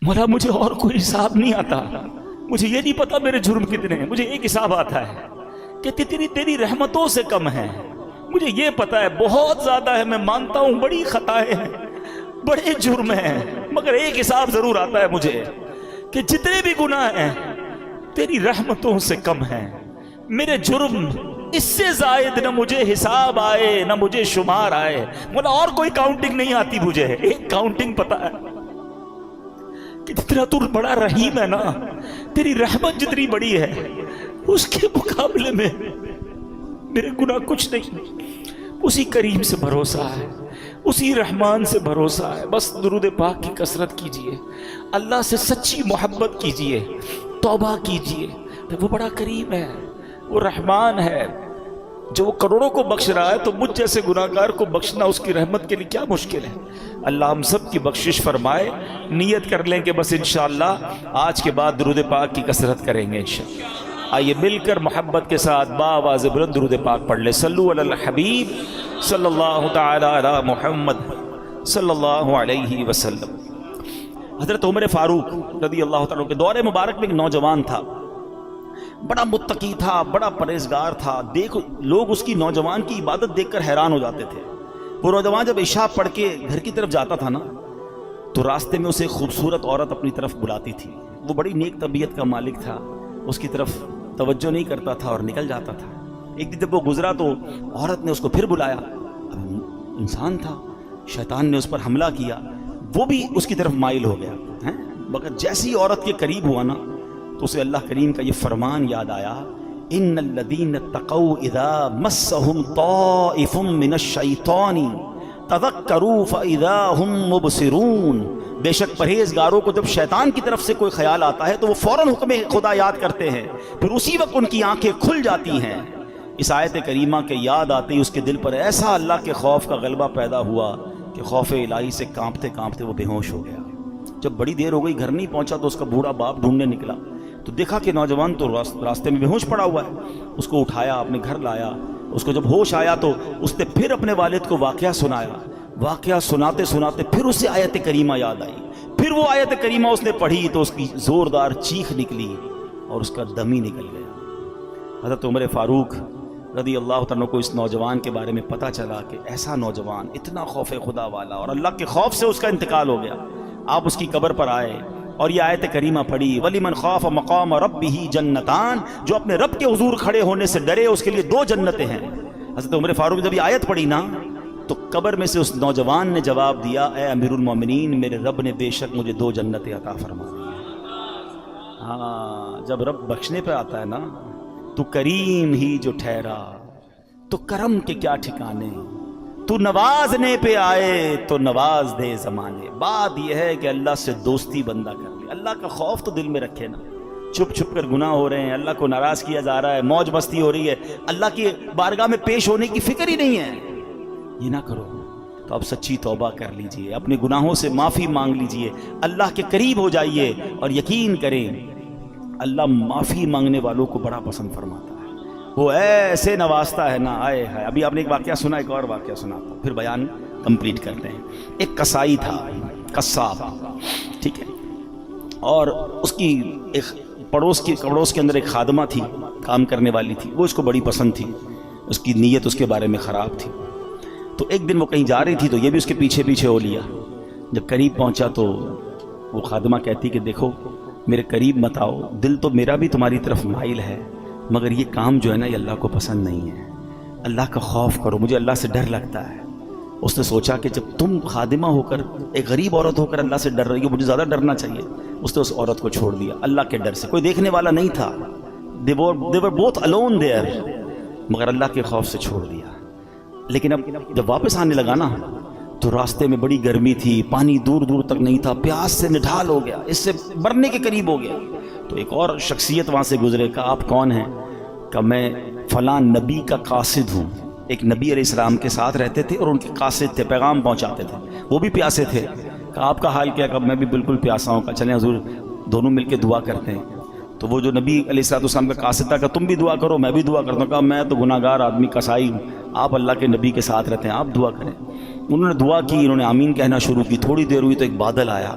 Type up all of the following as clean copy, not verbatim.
مولا مجھے اور کوئی حساب نہیں آتا، مجھے یہ نہیں پتا میرے جرم کتنے ہیں، مجھے ایک حساب آتا ہے کہ تیری رحمتوں سے کم ہے۔ مجھے یہ پتا ہے بہت زیادہ ہے، میں مانتا ہوں بڑی خطائیں ہیں، بڑے جرم ہیں، مگر ایک حساب ضرور آتا ہے مجھے کہ جتنے بھی گناہ ہیں تیری رحمتوں سے کم ہیں۔ میرے جرم اس سے زائد نہ مجھے حساب آئے نہ مجھے شمار آئے۔ مولا اور کوئی کاؤنٹنگ نہیں آتی مجھے، ایک کاؤنٹنگ پتا ہے کہ جتنا تو بڑا رحیم ہے نا، تیری رحمت جتنی بڑی ہے اس کے مقابلے میں میرے گناہ کچھ نہیں۔ اسی کریم سے بھروسہ ہے، اسی رحمان سے بھروسہ ہے۔ بس درود پاک کی کثرت کیجئے، اللہ سے سچی محبت کیجئے، توبہ کیجئے۔ وہ بڑا کریم ہے، وہ رحمان ہے، جو وہ کروڑوں کو بخش رہا ہے تو مجھ جیسے گناہگار کو بخشنا اس کی رحمت کے لیے کیا مشکل ہے۔ اللہ ہم سب کی بخشش فرمائے۔ نیت کر لیں کہ بس انشاءاللہ آج کے بعد درود پاک کی کثرت کریں گے انشاءاللہ۔ آئیے مل کر محبت کے ساتھ باآواز بلند درود پاک پڑھ لیں۔ صلو علی الحبیب صلی اللہ تعالی علی محمد صلی اللہ علیہ وسلم۔ حضرت عمر فاروق رضی اللہ تعالیٰ کے دور مبارک میں ایک نوجوان تھا، بڑا متقی تھا، بڑا پرہیزگار تھا۔ لوگ اس کی نوجوان کی عبادت دیکھ کر حیران ہو جاتے تھے۔ وہ نوجوان جب عشاء پڑھ کے گھر کی طرف جاتا تھا نا تو راستے میں اسے خوبصورت عورت اپنی طرف بلاتی تھی۔ وہ بڑی نیک طبیعت کا مالک تھا، اس کی طرف توجہ نہیں کرتا تھا اور نکل جاتا تھا۔ ایک دن جب وہ گزرا تو عورت نے اس کو پھر بلایا۔ اب انسان تھا، شیطان نے اس پر حملہ کیا، وہ بھی اس کی طرف مائل ہو گیا، مگر جیسی عورت کے قریب ہوا نا تو اسے اللہ کریم کا یہ فرمان یاد آیا، ان الذین اتقوا اذا مسهم طائف من الشیطان تذکروا فاذا هم مبصرون۔ بے شک پرہیزگاروں کو جب شیطان کی طرف سے کوئی خیال آتا ہے تو وہ فوراً حکم خدا یاد کرتے ہیں، پھر اسی وقت ان کی آنکھیں کھل جاتی ہیں۔ اس آیت کریمہ کے یاد آتے ہی اس کے دل پر ایسا اللہ کے خوف کا غلبہ پیدا ہوا کہ خوف الہی سے کانپتے کانپتے وہ بے ہوش ہو گیا۔ جب بڑی دیر ہو گئی گھر نہیں پہنچا تو اس کا بوڑھا باپ ڈھونڈنے نکلا تو دیکھا کہ نوجوان تو راستے میں بے ہوش پڑا ہوا ہے۔ اس کو اٹھایا، اپنے گھر لایا۔ اس کو جب ہوش آیا تو اس نے پھر اپنے والد کو واقعہ سنایا۔ واقعہ سناتے سناتے پھر اسے آیت کریمہ یاد آئی، پھر وہ آیت کریمہ اس نے پڑھی تو اس کی زوردار چیخ نکلی اور اس کا دم ہی نکل گیا۔ حضرت عمر فاروق رضی اللہ تعالیٰ کو اس نوجوان کے بارے میں پتہ چلا کہ ایسا نوجوان اتنا خوف خدا والا، اور اللہ کے خوف سے اس کا انتقال ہو گیا۔ آپ اس کی قبر پر آئے اور یہ آیت کریمہ پڑھی، وَلِمَنْ خَافَ مَقَامَ رَبِّهِ جَنَّتَانِ، جو اپنے رب کے حضور کھڑے ہونے سے ڈرے اس کے لیے 2 جنتیں ہیں۔ حضرت عمر فاروق جب یہ آیت پڑھی نا تو قبر میں سے اس نوجوان نے جواب دیا، اے امیر المومنین، میرے رب نے بے شک مجھے 2 جنتیں عطا فرما دی ہیں۔ ہاں، جب رب بخشنے پہ آتا ہے نا تو کریم ہی جو ٹھہرا تو کرم کے کیا ٹھکانے، تو نوازنے پہ آئے تو نواز دے زمانے۔ بات یہ ہے کہ اللہ سے دوستی بندہ کر لے، اللہ کا خوف تو دل میں رکھے نا۔ چھپ چھپ کر گناہ ہو رہے ہیں، اللہ کو ناراض کیا جا رہا ہے، موج مستی ہو رہی ہے، اللہ کی بارگاہ میں پیش ہونے کی فکر ہی نہیں ہے، یہ نہ کرو۔ تو اب سچی توبہ کر لیجئے، اپنے گناہوں سے معافی مانگ لیجئے، اللہ کے قریب ہو جائیے، اور یقین کریں اللہ معافی مانگنے والوں کو بڑا پسند فرماتا ہے۔ وہ ایسے نوازتا ہے نا، آئے ہے۔ ابھی آپ نے ایک واقعہ سنا، ایک اور واقعہ سناتا ہوں، پھر بیان کمپلیٹ کرتے ہیں۔ ایک کسائی تھا، قصاب، ٹھیک ہے، اور اس کی ایک پڑوس کے اندر ایک خادمہ تھی، کام کرنے والی تھی، وہ اس کو بڑی پسند تھی، اس کی نیت اس کے بارے میں خراب تھی۔ تو ایک دن وہ کہیں جا رہی تھی تو یہ بھی اس کے پیچھے پیچھے ہو لیا۔ جب قریب پہنچا تو وہ خادمہ کہتی کہ دیکھو میرے قریب مت آؤ، دل تو میرا بھی تمہاری طرف مائل ہے، مگر یہ کام جو ہے نا یہ اللہ کو پسند نہیں ہے، اللہ کا خوف کرو، مجھے اللہ سے ڈر لگتا ہے۔ اس نے سوچا کہ جب تم خادمہ ہو کر، ایک غریب عورت ہو کر اللہ سے ڈر رہی ہو، مجھے زیادہ ڈرنا چاہیے۔ اس نے اس عورت کو چھوڑ دیا اللہ کے ڈر سے، کوئی دیکھنے والا نہیں تھا، they were both alone there، مگر اللہ کے خوف سے چھوڑ دیا۔ لیکن اب جب واپس آنے لگا نا تو راستے میں بڑی گرمی تھی، پانی دور دور تک نہیں تھا، پیاس سے نڈھال ہو گیا، اس سے مرنے کے قریب ہو گیا۔ تو ایک اور شخصیت وہاں سے گزرے، کہا آپ کون ہیں؟ کہ میں فلاں نبی کا قاصد ہوں۔ ایک نبی علیہ السلام کے ساتھ رہتے تھے اور ان کے قاصد تھے، پیغام پہنچاتے تھے، وہ بھی پیاسے تھے۔ کہا آپ کا حال کیا؟ کہ میں بھی بالکل پیاسا ہوں۔ کہا چلیں حضور دونوں مل کے دعا کرتے ہیں۔ تو وہ جو نبی علیہ السلام کا قاصد تھا کہ تم بھی دعا کرو، میں بھی دعا کرتا ہوں۔ کہا میں تو گناہ گار آدمی کسائی ہوں، آپ اللہ کے نبی کے ساتھ رہتے ہیں، آپ دعا کریں۔ انہوں نے دعا کی، انہوں نے آمین کہنا شروع کی، تھوڑی دیر ہوئی تو ایک بادل آیا،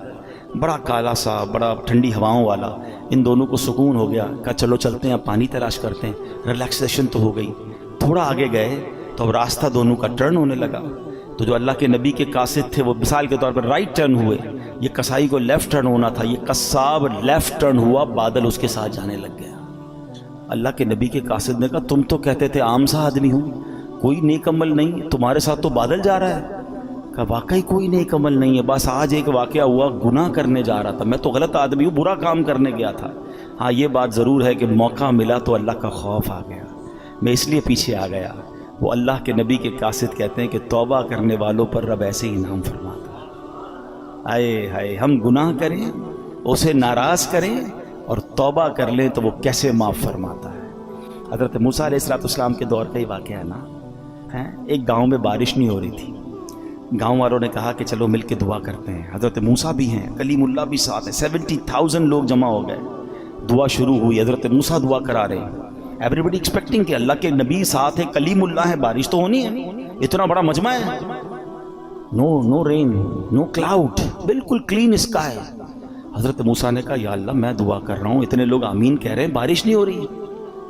بڑا کالا سا، بڑا ٹھنڈی ہواؤں والا. ان دونوں کو سکون ہو گیا. کہا چلو چلتے ہیں، اب پانی تلاش کرتے ہیں. ریلیکسیشن تو ہو گئی. تھوڑا آگے گئے تو اب راستہ دونوں کا ٹرن ہونے لگا. تو جو اللہ کے نبی کے قاصد تھے وہ مثال کے طور پر رائٹ ٹرن ہوئے. یہ کسائی کو لیفٹ ٹرن ہونا تھا، یہ قصاب لیفٹ ٹرن ہوا، بادل اس کے ساتھ جانے لگ گیا. اللہ کے نبی کے قاصد نے کہا تم تو کہتے تھے عام سا آدمی ہوں، کوئی نیک عمل نہیں، تمہارے ساتھ تو بادل جا رہا ہے. کہا واقعی کوئی نیک عمل نہیں ہے، بس آج ایک واقعہ ہوا، گناہ کرنے جا رہا تھا، میں تو غلط آدمی ہوں، برا کام کرنے گیا تھا. ہاں یہ بات ضرور ہے کہ موقع ملا تو اللہ کا خوف آ گیا، میں اس لیے پیچھے آ گیا. وہ اللہ کے نبی کے قاصد کہتے ہیں کہ توبہ کرنے والوں پر رب ایسے ہی انعام فرماتا ہے. آئے ہائے، ہم گناہ کریں، اسے ناراض کریں اور توبہ کر لیں تو وہ کیسے معاف فرماتا ہے. حضرت موسیٰ علیہ السلام کے دور کا ہی واقعہ ہے نا. ایک گاؤں میں بارش نہیں ہو رہی تھی. گاؤں والوں نے کہا کہ چلو مل کے دعا کرتے ہیں. حضرت موسیٰ بھی ہیں، کلیم اللہ بھی ساتھ ہیں، 70,000 لوگ جمع ہو گئے. دعا شروع ہوئی، حضرت موسیٰ دعا کرا رہے ہیں. ایوری بڈی ایکسپیکٹنگ کہ اللہ کے نبی ساتھ ہے، کلیم اللہ ہے، بارش تو ہونی ہے، اتنا بڑا مجمع ہے. نو رین، نو کلاؤڈ، بالکل کلین اسکائی. حضرت موسیٰ نے کہا یا اللہ میں دعا کر رہا ہوں، اتنے لوگ آمین کہہ رہے ہیں، بارش نہیں ہو رہی.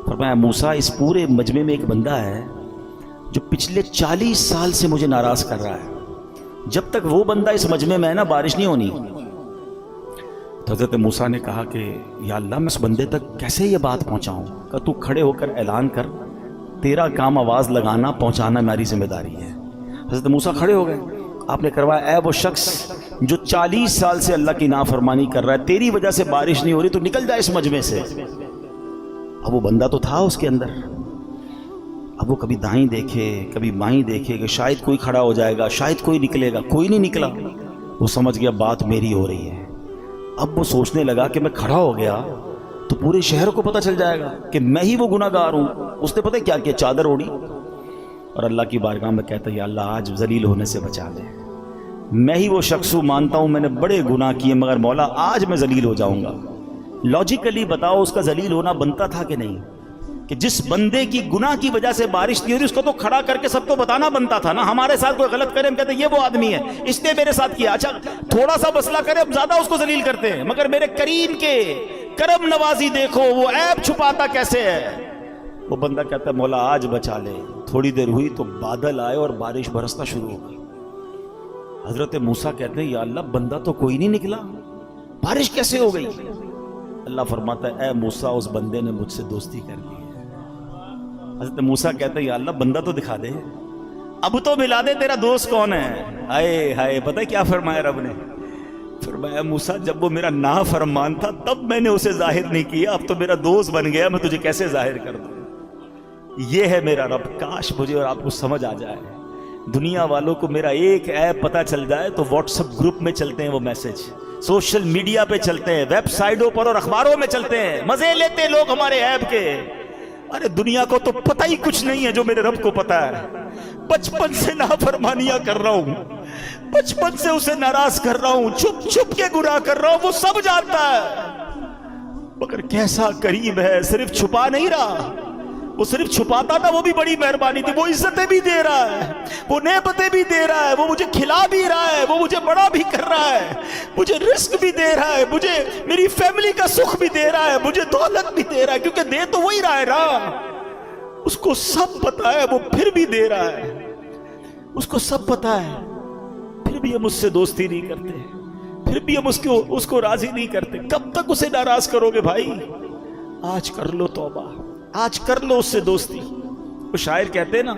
فرمایا موسیٰ اس پورے مجمع میں ایک بندہ ہے جو پچھلے 40 سال سے مجھے ناراض کر رہا ہے، جب تک وہ بندہ اس مجمع میں ہے نا بارش نہیں ہونی. تو حضرت موسیٰ نے کہا کہ یا اللہ میں اس بندے تک کیسے یہ بات پہنچاؤں. کہ تو کھڑے ہو کر اعلان کر، تیرا کام آواز لگانا پہنچانا میری ذمہ داری ہے. حضرت موسیٰ کھڑے ہو گئے. آپ نے کروایا اے وہ شخص جو 40 سال سے اللہ کی نافرمانی کر رہا ہے، تیری وجہ سے بارش نہیں ہو رہی، تو نکل جائے اس مجمع سے. اب وہ بندہ تو تھا اس کے اندر. اب وہ کبھی دائیں دیکھے کبھی بائیں دیکھے کہ شاید کوئی کھڑا ہو جائے گا، شاید کوئی نکلے گا، کوئی نہیں نکلا. وہ سمجھ گیا بات میری ہو رہی ہے. اب وہ سوچنے لگا کہ میں کھڑا ہو گیا تو پورے شہر کو پتہ چل جائے گا کہ میں ہی وہ گناہ گار ہوں. اس نے پتہ کیا چادر اوڑی اور اللہ کی بارگاہ میں کہتا یا اللہ آج ذلیل ہونے سے بچا لے. میں ہی وہ شخص ہوں، مانتا ہوں میں نے بڑے گناہ کیے، مگر مولا آج میں ذلیل ہو جاؤں گا. لاجیکلی بتاؤ اس کا ذلیل ہونا بنتا تھا کہ نہیں؟ کہ جس بندے کی گناہ کی وجہ سے بارش نہیں ہو رہی اس کو تو کھڑا کر کے سب کو بتانا بنتا تھا نا. ہمارے ساتھ کوئی غلط کرے ہم کہتے ہیں یہ وہ آدمی ہے، اس نے میرے ساتھ کیا. اچھا تھوڑا سا مسئلہ کرے اب زیادہ اس کو ذلیل کرتے ہیں. مگر میرے کریم کے کرم نوازی دیکھو، وہ عیب چھپاتا کیسے ہے. وہ بندہ کہتا ہے مولا آج بچا لے. تھوڑی دیر ہوئی تو بادل آئے اور بارش برسنا شروع ہو گئی. حضرت موسیٰ کہتے ہیں یا اللہ بندہ تو کوئی نہیں نکلا، بارش کیسے ہو گئی؟ اللہ فرماتا ہے اے موسیٰ اس بندے نے مجھ سے دوستی کر لی ہے. حضرت موسیٰ کہتے ہیں یا اللہ بندہ تو دکھا دے، اب تو ملا دے تیرا دوست کون ہے. آئے ہائے، پتہ کیا فرمایا رب نے؟ فرمایا موسیٰ جب وہ میرا نافرمان تھا تب میں نے اسے ظاہر نہیں کیا، اب تو میرا دوست بن گیا، میں تجھے کیسے ظاہر کر دوں. یہ ہے میرا رب. کاش مجھے اور آپ کو سمجھ آ جائے. دنیا والوں کو میرا ایک ایپ پتہ چل جائے تو واٹس ایپ گروپ میں چلتے ہیں وہ میسج، سوشل میڈیا پہ چلتے ہیں، ویب سائٹوں پر اور اخباروں میں چلتے ہیں، مزے لیتے ہیں لوگ ہمارے ایپ کے. ارے دنیا کو تو پتہ ہی کچھ نہیں ہے جو میرے رب کو پتہ ہے. بچپن سے نافرمانیاں کر رہا ہوں، بچپن سے اسے ناراض کر رہا ہوں، چھپ چھپ کے گناہ کر رہا ہوں، وہ سب جانتا ہے. مگر کیسا کریم ہے، صرف چھپا نہیں رہا. وہ صرف چھپاتا تھا وہ بھی بڑی مہربانی تھی، وہ عزتیں بھی دے رہا ہے، وہ نعمتیں بھی دے رہا ہے، وہ مجھے کھلا بھی رہا ہے، وہ مجھے بڑا بھی کر رہا ہے، مجھے رزق بھی دے رہا ہے، مجھے میری فیملی کا سکھ بھی دے رہا ہے، مجھے دولت بھی دے رہا ہے، کیونکہ دے تو وہی رہا ہے نا. اس کو سب پتا ہے، وہ پھر بھی دے رہا ہے. اس کو سب پتا ہے، پھر بھی ہم اس سے دوستی نہیں کرتے، پھر بھی ہم اس کو راضی نہیں کرتے. کب تک اسے ناراض کرو گے بھائی؟ آج کر لو توبہ، آج کر لو اس سے دوستی. وہ شاعر کہتے ہیں نا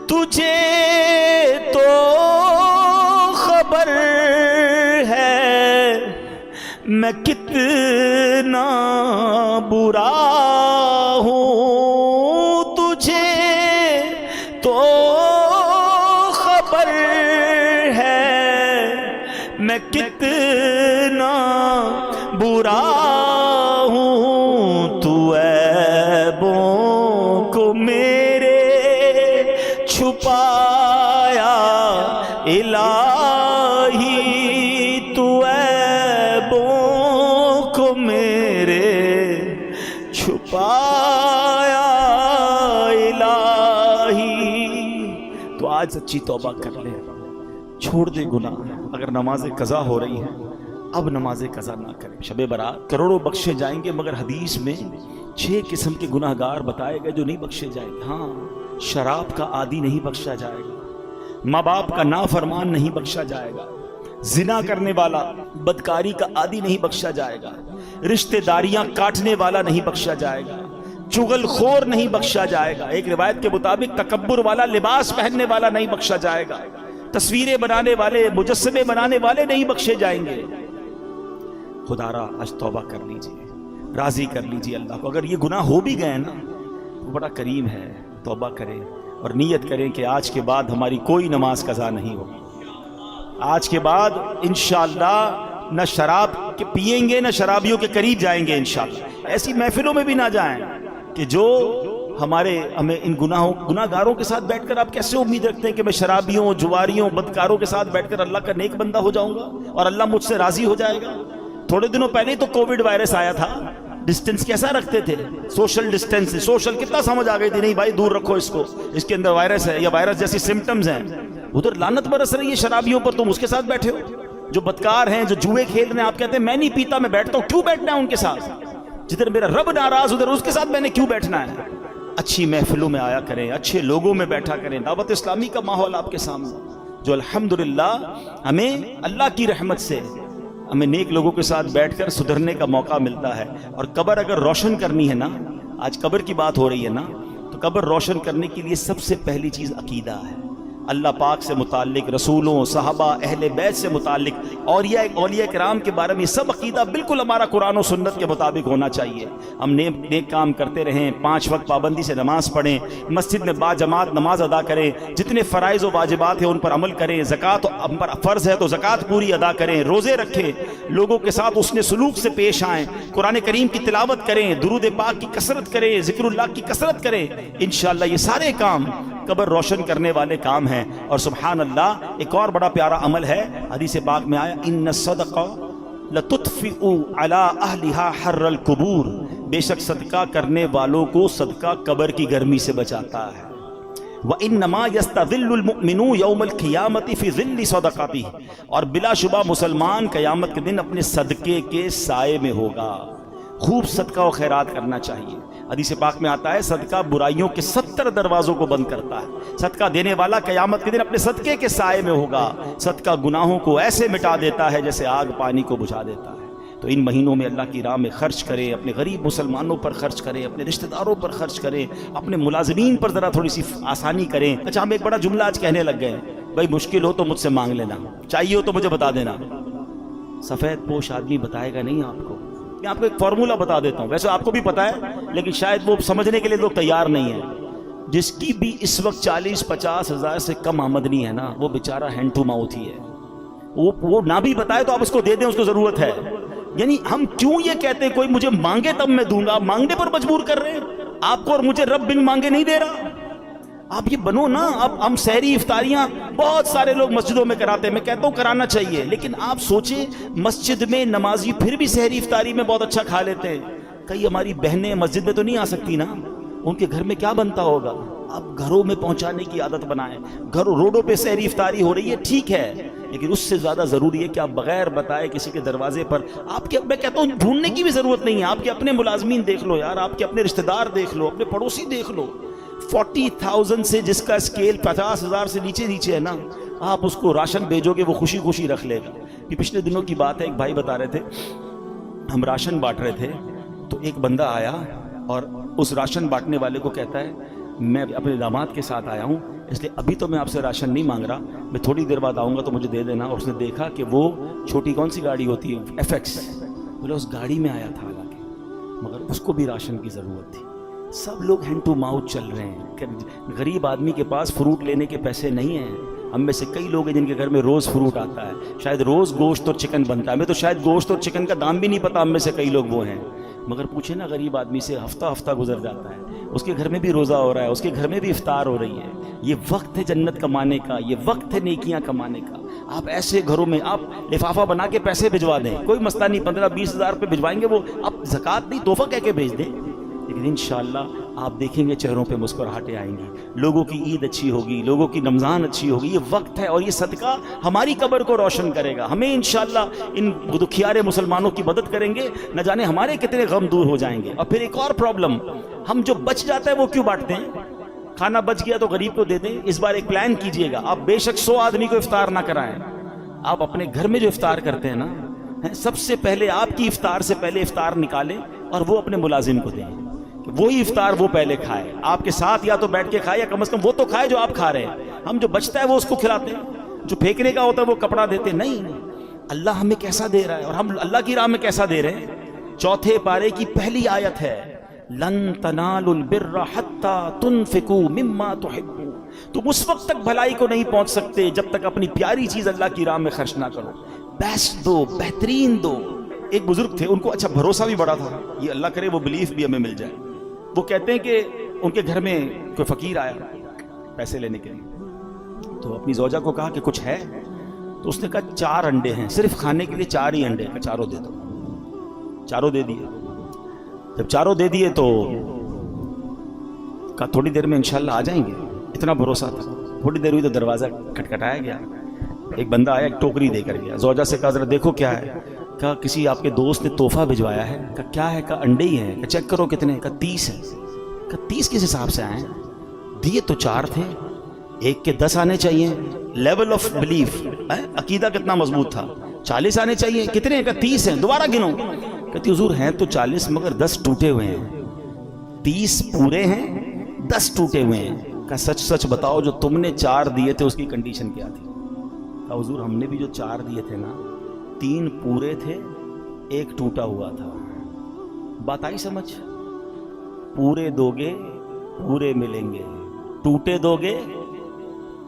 تجھے تو خبر ہے میں کتنا برا ہوں، تجھے تو خبر ہے میں کتنا برا ہوں، تو عیبوں کو میرے چھپایا الہی، تو عیبوں کو میرے چھپایا الہی. تو آج سچی توبہ کر لے، چھوڑ دے گناہ. اگر نماز قضا ہو رہی ہے اب نماز قضا نہ کریں. شب برات کروڑوں بخشے جائیں گے مگر حدیث میں 6 قسم کے گناہ گار بتائے گئے جو نہیں بخشے جائیں گے. ہاں، شراب کا عادی نہیں بخشا جائے گا، ماں باپ کا نافرمان نہیں بخشا جائے گا، زنا کرنے والا بدکاری کا عادی نہیں بخشا جائے گا، رشتہ داریاں کاٹنے والا نہیں بخشا جائے گا، چغل خور نہیں بخشا جائے گا، ایک روایت کے مطابق تکبر والا لباس پہننے والا نہیں بخشا جائے گا، تصویریں بنانے والے مجسمے بنانے والے نہیں بخشے جائیں گے. خدا را آج توبہ کر لیجئے، راضی کر لیجئے اللہ کو. اگر یہ گناہ ہو بھی گئے نا وہ بڑا کریم ہے. توبہ کریں اور نیت کریں کہ آج کے بعد ہماری کوئی نماز قضا نہیں ہوگی. آج کے بعد انشاءاللہ نہ شراب کے پیئیں گے نہ شرابیوں کے قریب جائیں گے انشاءاللہ. ایسی محفلوں میں بھی نہ جائیں کہ جو ہمیں ان گناہ گاروں کے ساتھ بیٹھ کر آپ کیسے امید رکھتے ہیں کہ میں شرابیوں جواریوں بدکاروں کے ساتھ بیٹھ کر اللہ کا نیک بندہ ہو جاؤں گا اور اللہ مجھ سے راضی ہو جائے گا. تھوڑے دنوں پہلے تو کووڈ وائرس آیا تھا، ڈسٹنس کیسا رکھتے تھے؟ Social distance. سوشل کتنا سمجھ آ گئی تھی، نہیں بھائی دور رکھو اس کو، اس کے اندر وائرس ہے یا وائرس جیسی سمٹمز ہیں. ادھر لعنت برس رہی ہے شرابیوں پر، تم اس کے ساتھ بیٹھے ہو. جو بدکار ہیں جو جوئے کھیل رہے ہیں، آپ کہتے ہیں میں نہیں پیتا میں بیٹھتا ہوں. کیوں بیٹھنا ہے ان کے ساتھ؟ جدھر میرا رب ناراض ادھر اس کے ساتھ میں نے کیوں بیٹھنا ہے؟ اچھی محفلوں میں آیا کریں، اچھے لوگوں میں بیٹھا کریں. دعوت اسلامی کا ماحول آپ کے سامنے جو الحمدللہ ہمیں اللہ کی رحمت سے ہمیں نیک لوگوں کے ساتھ بیٹھ کر سدھرنے کا موقع ملتا ہے. اور قبر اگر روشن کرنی ہے نا، آج قبر کی بات ہو رہی ہے نا، تو قبر روشن کرنے کے لیے سب سے پہلی چیز عقیدہ ہے. اللہ پاک سے متعلق، رسولوں، صحابہ، اہل بیت سے متعلق، اولیاء کرام کے بارے میں سب عقیدہ بالکل ہمارا قرآن و سنت کے مطابق ہونا چاہیے. ہم نیک کام کرتے رہیں، 5 وقت پابندی سے نماز پڑھیں، مسجد میں با جماعت نماز ادا کریں، جتنے فرائض و واجبات ہیں ان پر عمل کریں، زکوٰۃ ہم پر فرض ہے تو زکوٰۃ پوری ادا کریں، روزے رکھیں، لوگوں کے ساتھ حسن سلوک سے پیش آئیں، قرآن کریم کی تلاوت کریں، درود پاک کی کثرت کریں، ذکر اللہ کی کثرت کریں. انشاءاللہ یہ سارے کام قبر روشن کرنے والے کام ہیں. اور سبحان اللہ ایک اور بڑا پیارا عمل ہے، حدیث پاک میں آیا ان الصدقہ لتطفئ علی اہلھا حر القبور. بے شک صدقہ کرنے والوں کو صدقہ قبر کی گرمی سے بچاتا ہے. وانما یستظل المؤمن یوم القیامۃ فی ظل صدقاتہ. اور بلا شبہ مسلمان قیامت کے دن اپنے صدقے کے سائے میں ہوگا. خوب صدقہ و خیرات کرنا چاہیے. حدیث پاک میں آتا ہے صدقہ برائیوں کے 70 دروازوں کو بند کرتا ہے. صدقہ دینے والا قیامت کے دن اپنے صدقے کے سائے میں ہوگا. صدقہ گناہوں کو ایسے مٹا دیتا ہے جیسے آگ پانی کو بجھا دیتا ہے. تو ان مہینوں میں اللہ کی راہ میں خرچ کریں، اپنے غریب مسلمانوں پر خرچ کریں، اپنے رشتہ داروں پر خرچ کریں، اپنے ملازمین پر ذرا تھوڑی سی آسانی کریں. اچھا ہم ایک بڑا جملہ آج کہنے لگ گئے ہیں، بھائی مشکل ہو تو مجھ سے مانگ لینا، چاہیے ہو تو مجھے بتا دینا. سفید پوش آدمی بتائے گا نہیں آپ کو. میں آپ کو ایک فارمولہ بتا دیتا ہوں، ویسے آپ کو بھی پتا ہے لیکن شاید وہ سمجھنے کے لیے لوگ تیار نہیں ہیں. جس کی بھی اس وقت 40-50 ہزار سے کم آمدنی ہے نا، وہ بیچارہ ہینڈ ٹو ماؤتھ ہی ہے. وہ نہ بھی بتائے تو آپ اس کو دے دیں، اس کو ضرورت ہے. یعنی ہم کیوں یہ کہتے ہیں کوئی مجھے مانگے تب میں دوں گا؟ مانگنے پر مجبور کر رہے ہیں آپ کو، اور مجھے رب بن مانگے نہیں دے رہا. آپ یہ بنو نا. اب ہم سحری افطاریاں بہت سارے لوگ مسجدوں میں کراتے ہیں، میں کہتا ہوں کرانا چاہیے، لیکن آپ سوچیں مسجد میں نمازی پھر بھی سحری افطاری میں بہت اچھا کھا لیتے ہیں. کئی ہماری بہنیں مسجد میں تو نہیں آ سکتی نا، ان کے گھر میں کیا بنتا ہوگا؟ آپ گھروں میں پہنچانے کی عادت بنائیں. گھروں روڈوں پہ سحری افطاری ہو رہی ہے ٹھیک ہے، لیکن اس سے زیادہ ضروری ہے کہ آپ بغیر بتائے کسی کے دروازے پر آپ کے، میں کہتا ہوں ڈھونڈنے کی بھی ضرورت نہیں ہے. آپ کے اپنے ملازمین دیکھ لو یار، آپ کے اپنے رشتہ دار دیکھ لو، اپنے پڑوسی دیکھ لو. 40,000 سے جس کا اسکیل 50,000 سے نیچے ہے نا، آپ اس کو راشن بھیجو گے وہ خوشی خوشی رکھ لے گا. یہ پچھلے دنوں کی بات ہے، ایک بھائی بتا رہے تھے ہم راشن بانٹ رہے تھے تو ایک بندہ آیا اور اس راشن بانٹنے والے کو کہتا ہے میں اپنے داماد کے ساتھ آیا ہوں اس لیے ابھی تو میں آپ سے راشن نہیں مانگ رہا، میں تھوڑی دیر بعد آؤں گا تو مجھے دے دینا. اور اس نے دیکھا کہ وہ چھوٹی کون سی گاڑی ہوتی ہے FX، بولے اس گاڑی میں آیا تھا حالانکہ، مگر اس کو بھی راشن کی ضرورت تھی. سب لوگ ہینڈ ٹو ماؤتھ چل رہے ہیں کہ غریب آدمی کے پاس فروٹ لینے کے پیسے نہیں ہیں. ہم میں سے کئی لوگ ہیں جن کے گھر میں روز فروٹ آتا ہے، شاید روز گوشت اور چکن بنتا ہے. ہمیں تو شاید گوشت اور چکن کا دام بھی نہیں پتا، ہم میں سے کئی لوگ وہ ہیں. مگر پوچھے نا غریب آدمی سے، ہفتہ گزر جاتا ہے، اس کے گھر میں بھی روزہ ہو رہا ہے، اس کے گھر میں بھی افطار ہو رہی ہے. یہ وقت ہے جنت کمانے کا، یہ وقت ہے نیکیاں کمانے کا. آپ ایسے گھروں میں آپ لفافہ بنا کے پیسے بھجوا دیں، کوئی مسئلہ نہیں. 15-20 ہزار روپے بھجوائیں گے وہ، آپ زکوٰۃ نہیں تحفہ کہہ کے بھیج دیں. لیکن انشاءاللہ آپ دیکھیں گے چہروں پہ مسکراہٹیں آئیں گی، لوگوں کی عید اچھی ہوگی، لوگوں کی رمضان اچھی ہوگی. یہ وقت ہے اور یہ صدقہ ہماری قبر کو روشن کرے گا. ہمیں انشاءاللہ ان دکھیارے مسلمانوں کی مدد کریں گے، نہ جانے ہمارے کتنے غم دور ہو جائیں گے. اور پھر ایک اور پرابلم، ہم جو بچ جاتا ہے وہ کیوں بانٹتے ہیں؟ کھانا بچ گیا تو غریب کو دے دیں. اس بار ایک پلان کیجئے گا، آپ بے شک 100 آدمی کو افطار نہ کرائیں. آپ اپنے گھر میں جو افطار کرتے ہیں نا، سب سے پہلے آپ کی افطار سے پہلے افطار نکالیں اور وہ اپنے ملازم کو دیں. وہی افطار وہ پہلے کھائے، آپ کے ساتھ یا تو بیٹھ کے کھائے یا کم از کم وہ تو کھائے جو آپ کھا رہے ہیں. ہم جو بچتا ہے وہ اس کو کھلاتے ہیں، جو پھینکنے کا ہوتا ہے وہ کپڑا دیتے. نہیں، اللہ ہمیں کیسا دے رہا ہے اور ہم اللہ کی راہ میں کیسا دے رہے ہیں. 4 پارے کی پہلی آیت ہے، لن تنالوا البر حتى تنفقوا مما تحبون. تم اس وقت تک بھلائی کو نہیں پہنچ سکتے جب تک اپنی پیاری چیز اللہ کی راہ میں خرچ نہ کرو. بیسٹ دو، بہترین دو. ایک بزرگ تھے، ان کو اچھا بھروسہ بھی بڑا تھا، یہ اللہ کرے وہ بلیف بھی ہمیں مل جائے. وہ کہتے ہیں کہ ان کے گھر میں کوئی فقیر آیا پیسے لینے کے لیے، تو اپنی زوجہ کو کہا کہ کچھ ہے؟ تو اس نے کہا 4 انڈے ہیں، صرف کھانے کے لیے 4 ہی انڈے ہیں، 4 دے دو. 4 دے دیے. جب 4 دے دیے تو کہا تھوڑی دیر میں انشاءاللہ آ جائیں گے. اتنا بھروسہ تھا. تھوڑی دیر ہوئی تو دروازہ کھٹکھٹایا گیا. ایک بندہ آیا، ایک ٹوکری دے کر گیا. زوجہ سے کہا ذرا دیکھو کیا ہے. کہا کسی آپ کے دوست نے تحفہ بھجوایا ہے. کہا کیا ہے؟ کہا انڈے ہی ہیں. کہا چیک کرو کتنے. کہا 30 ہے. کہا 30 کس حساب سے آئے؟ دیے تو 4 تھے، ایک کے 10 آنے چاہیے. لیول آف بلیف، عقیدہ کتنا مضبوط تھا. 40 آنے چاہیے. کتنے ہیں؟ کہا 30 ہیں. دوبارہ گنو. کہتی حضور ہیں تو 40 مگر 10 ٹوٹے ہوئے ہیں. 30 پورے ہیں، 10 ٹوٹے ہوئے ہیں. کہا سچ سچ بتاؤ جو تم نے 4 دیے تھے اس کی کنڈیشن کیا تھی؟ کہا حضور ہم نے بھی جو 4 دیے تھے نا، 3 پورے تھے، 1 ٹوٹا ہوا تھا. بات آئی سمجھ؟ پورے دو گے پورے ملیں گے، ٹوٹے دو گے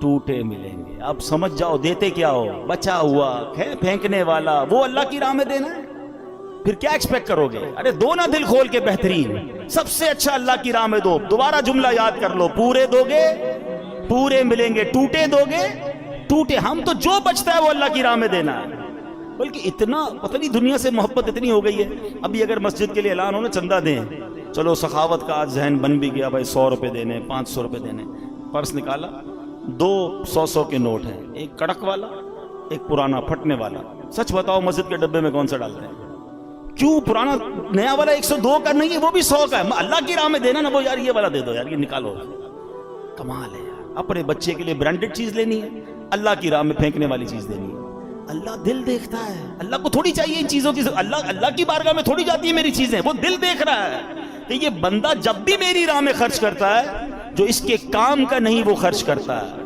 ٹوٹے ملیں گے. اب سمجھ جاؤ دیتے کیا ہو. بچا ہوا پھینکنے والا وہ اللہ کی راہ میں دینا ہے. پھر کیا ایکسپیکٹ کرو گے؟ ارے دو نا دل کھول کے بہترین، سب سے اچھا اللہ کی راہ میں دو. دوبارہ جملہ یاد کر لو، پورے دو گے پورے ملیں گے، ٹوٹے دو گے ٹوٹے. ہم تو جو بچتا ہے وہ اللہ کی راہ میں دینا ہے. بلکہ اتنا پتہ نہیں دنیا سے محبت اتنی ہو گئی ہے. ابھی اگر مسجد کے لیے اعلان ہو نا چندہ دیں، چلو سخاوت کا آج ذہن بن بھی گیا بھائی 100 روپے دینے، 500 روپے دینے. پرس نکالا، 2 100 کے نوٹ ہیں، ایک کڑک والا ایک پرانا پھٹنے والا. سچ بتاؤ مسجد کے ڈبے میں کون سا ڈالتے ہیں؟ کیوں؟ پرانا نیا والا 102 کا نہیں ہے، وہ بھی 100 کا ہے. اللہ کی راہ میں دینا نا، وہ یار یہ والا دے دو یار، یہ نکالو. کمال ہے یار. اپنے بچے کے لیے برانڈڈ چیز لینی ہے، اللہ کی راہ میں پھینکنے والی چیز لینی ہے. اللہ دل دیکھتا ہے. اللہ کو تھوڑی چاہیے ان چیزوں کی، اللہ کی بارگاہ میں تھوڑی جاتی ہے میری چیزیں. وہ دل دیکھ رہا ہے کہ یہ بندہ جب بھی میری راہ میں خرچ کرتا ہے، جو اس کے کام کا نہیں وہ خرچ کرتا ہے.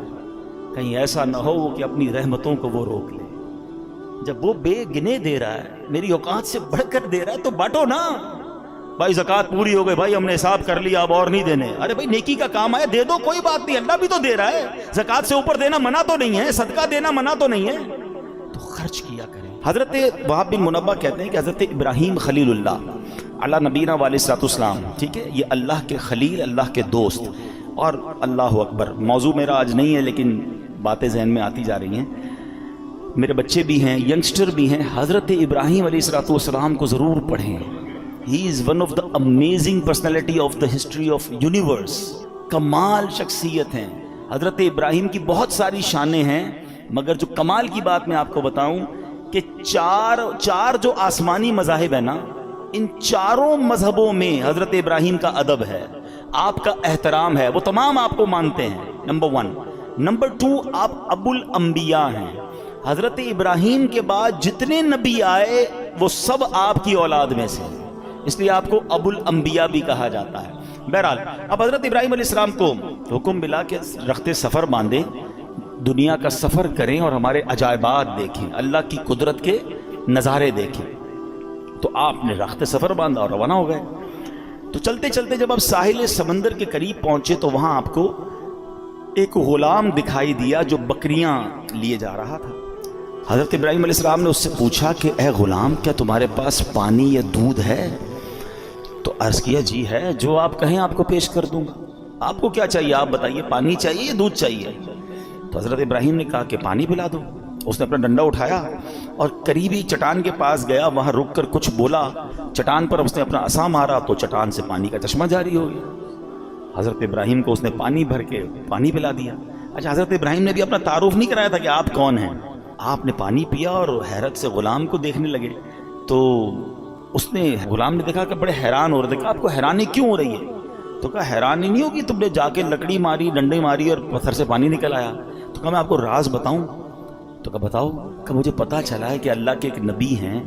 کہیں ایسا نہ ہو کہ اپنی رحمتوں کو وہ روک لے. جب وہ بے گنے دے رہا ہے، میری اوقات سے بڑھ کر دے رہا ہے، تو بانٹو نا. بھائی زکوٰۃ پوری ہو گئی، بھائی ہم نے حساب کر لیا اب اور نہیں دینے. ارے بھائی نیکی کا کام آیا دے دو، کوئی بات نہیں، اللہ بھی تو دے رہا ہے. زکوٰۃ سے اوپر دینا منع تو نہیں ہے، صدقہ دینا منع تو نہیں ہے، تو خرچ کیا کریں. حضرت وہاب بن منبہ کہتے ہیں کہ حضرت ابراہیم خلیل اللہ علی نبینا علیہ السلام، ٹھیک ہے، یہ اللہ کے خلیل، اللہ کے دوست. اور اللہ اکبر، موضوع میرا آج نہیں ہے لیکن باتیں ذہن میں آتی جا رہی ہیں. میرے بچے بھی ہیں، ینگسٹر بھی ہیں. حضرت ابراہیم علیہ السلام کو ضرور پڑھیں. He is one of the amazing personality of the history of universe. کمال شخصیت ہیں. حضرت ابراہیم کی بہت ساری شانیں ہیں، مگر جو کمال کی بات میں آپ کو بتاؤں کہ چار جو آسمانی مذاہب ہیں نا، ان 4 مذہبوں میں حضرت ابراہیم کا ادب ہے، آپ کا احترام ہے، وہ تمام آپ کو مانتے ہیں. نمبر 1. نمبر 2، آپ ابو الانبیاء ہیں. حضرت ابراہیم کے بعد جتنے نبی آئے وہ سب آپ کی اولاد میں سے، اس لیے آپ کو ابو الانبیاء بھی کہا جاتا ہے. بہرحال اب حضرت ابراہیم علیہ السلام کو حکم ملا کہ رخت سفر باندھیں، دنیا کا سفر کریں اور ہمارے عجائبات دیکھیں، اللہ کی قدرت کے نظارے دیکھیں. تو آپ نے رخت سفر باندھا اور روانہ ہو گئے. تو چلتے چلتے جب آپ ساحل سمندر کے قریب پہنچے تو وہاں آپ کو ایک غلام دکھائی دیا جو بکریاں لیے جا رہا تھا. حضرت ابراہیم علیہ السلام نے اس سے پوچھا کہ اے غلام، کیا تمہارے پاس پانی یا دودھ ہے؟ تو عرض کیا جی ہے، جو آپ کہیں آپ کو پیش کر دوں گا. آپ کو کیا چاہیے آپ بتائیے، پانی چاہیے یا دودھ چاہیے؟ تو حضرت ابراہیم نے کہا کہ پانی پلا دو. اس نے اپنا ڈنڈا اٹھایا اور قریبی چٹان کے پاس گیا, وہاں رک کر کچھ بولا, چٹان پر اس نے اپنا عصا مارا تو چٹان سے پانی کا چشمہ جاری ہو گیا. حضرت ابراہیم کو اس نے پانی بھر کے پانی پلا دیا. اچھا, حضرت ابراہیم نے بھی اپنا تعارف نہیں کرایا تھا کہ آپ کون ہیں. آپ نے پانی پیا اور حیرت سے غلام کو دیکھنے لگے. تو اس نے, غلام نے دیکھا کہ بڑے حیران ہو رہے تھے. کہا آپ کو حیرانی کیوں ہو رہی ہے؟ تو کہا حیرانی نہیں ہوگی, تم نے جا کے لکڑی ماری, ڈنڈے ماری اور پتھر سے پانی نکل آیا. تو کہا میں آپ کو راز بتاؤں. تو کہا بتاؤ. کہ مجھے پتہ چلا ہے کہ اللہ کے ایک نبی ہیں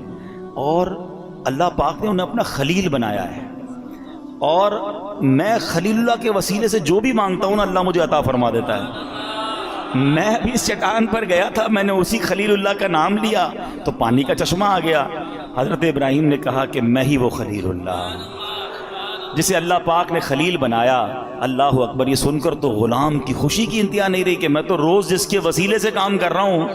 اور اللہ پاک نے انہیں اپنا خلیل بنایا ہے, اور میں خلیل اللہ کے وسیلے سے جو بھی مانگتا ہوں نا اللہ مجھے عطا فرما دیتا ہے. میں بھی اس چٹان پر گیا تھا, میں نے اسی خلیل اللہ کا نام لیا تو پانی کا چشمہ آ گیا. حضرت ابراہیم نے کہا کہ میں ہی وہ خلیل اللہ جسے اللہ پاک نے خلیل بنایا. اللہ اکبر. یہ سن کر تو غلام کی خوشی کی انتہا نہیں رہی کہ میں تو روز جس کے وسیلے سے کام کر رہا ہوں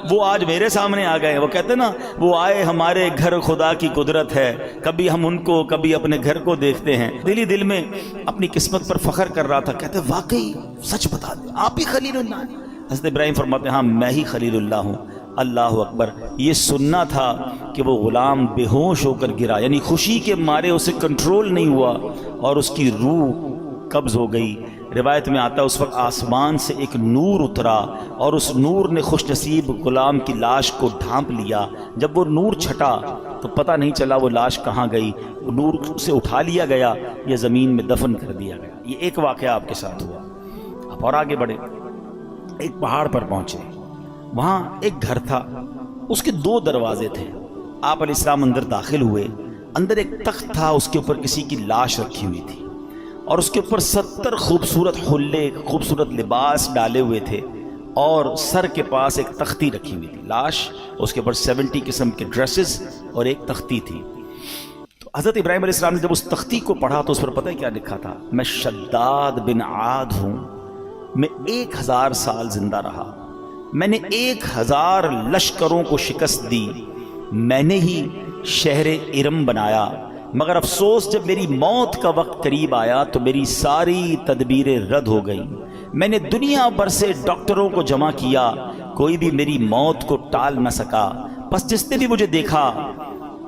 وہ آج میرے سامنے آ گئے. وہ کہتے نا, وہ آئے ہمارے گھر خدا کی قدرت ہے, کبھی ہم ان کو کبھی اپنے گھر کو دیکھتے ہیں. دل ہی دل میں اپنی قسمت پر فخر کر رہا تھا. کہتے واقعی سچ بتا دیں آپ ہی خلیل اللہ. حضرت ابراہیم فرماتے ہیں ہاں میں ہی خلیل اللہ ہوں. اللہ اکبر. یہ سننا تھا کہ وہ غلام بے ہوش ہو کر گرا, یعنی خوشی کے مارے اسے کنٹرول نہیں ہوا اور اس کی روح قبض ہو گئی. روایت میں آتا ہے اس وقت آسمان سے ایک نور اترا اور اس نور نے خوش نصیب غلام کی لاش کو ڈھانپ لیا. جب وہ نور چھٹا تو پتہ نہیں چلا وہ لاش کہاں گئی. وہ نور سے اٹھا لیا گیا یا زمین میں دفن کر دیا گیا. یہ ایک واقعہ آپ کے ساتھ ہوا. آپ اور آگے بڑھے, ایک پہاڑ پر پہنچے, وہاں ایک گھر تھا, اس کے 2 دروازے تھے. آپ علیہ السلام اندر داخل ہوئے. اندر ایک تخت تھا, اس کے اوپر کسی کی لاش رکھی ہوئی تھی اور اس کے اوپر 70 خوبصورت حلے, خوبصورت لباس ڈالے ہوئے تھے اور سر کے پاس ایک تختی رکھی ہوئی تھی. لاش, اس کے اوپر 70 قسم کے ڈریسز اور ایک تختی تھی. تو حضرت ابراہیم علیہ السلام نے جب اس تختی کو پڑھا تو اس پر پتہ ہے کیا لکھا تھا؟ میں شداد بن عاد ہوں, میں 1000 سال زندہ رہا, میں نے 1000 لشکروں کو شکست دی, میں نے ہی شہر ارم بنایا, مگر افسوس جب میری موت کا وقت قریب آیا تو میری ساری تدبیریں رد ہو گئیں. میں نے دنیا بھر سے ڈاکٹروں کو جمع کیا, کوئی بھی میری موت کو ٹال نہ سکا. بس جس نے بھی مجھے دیکھا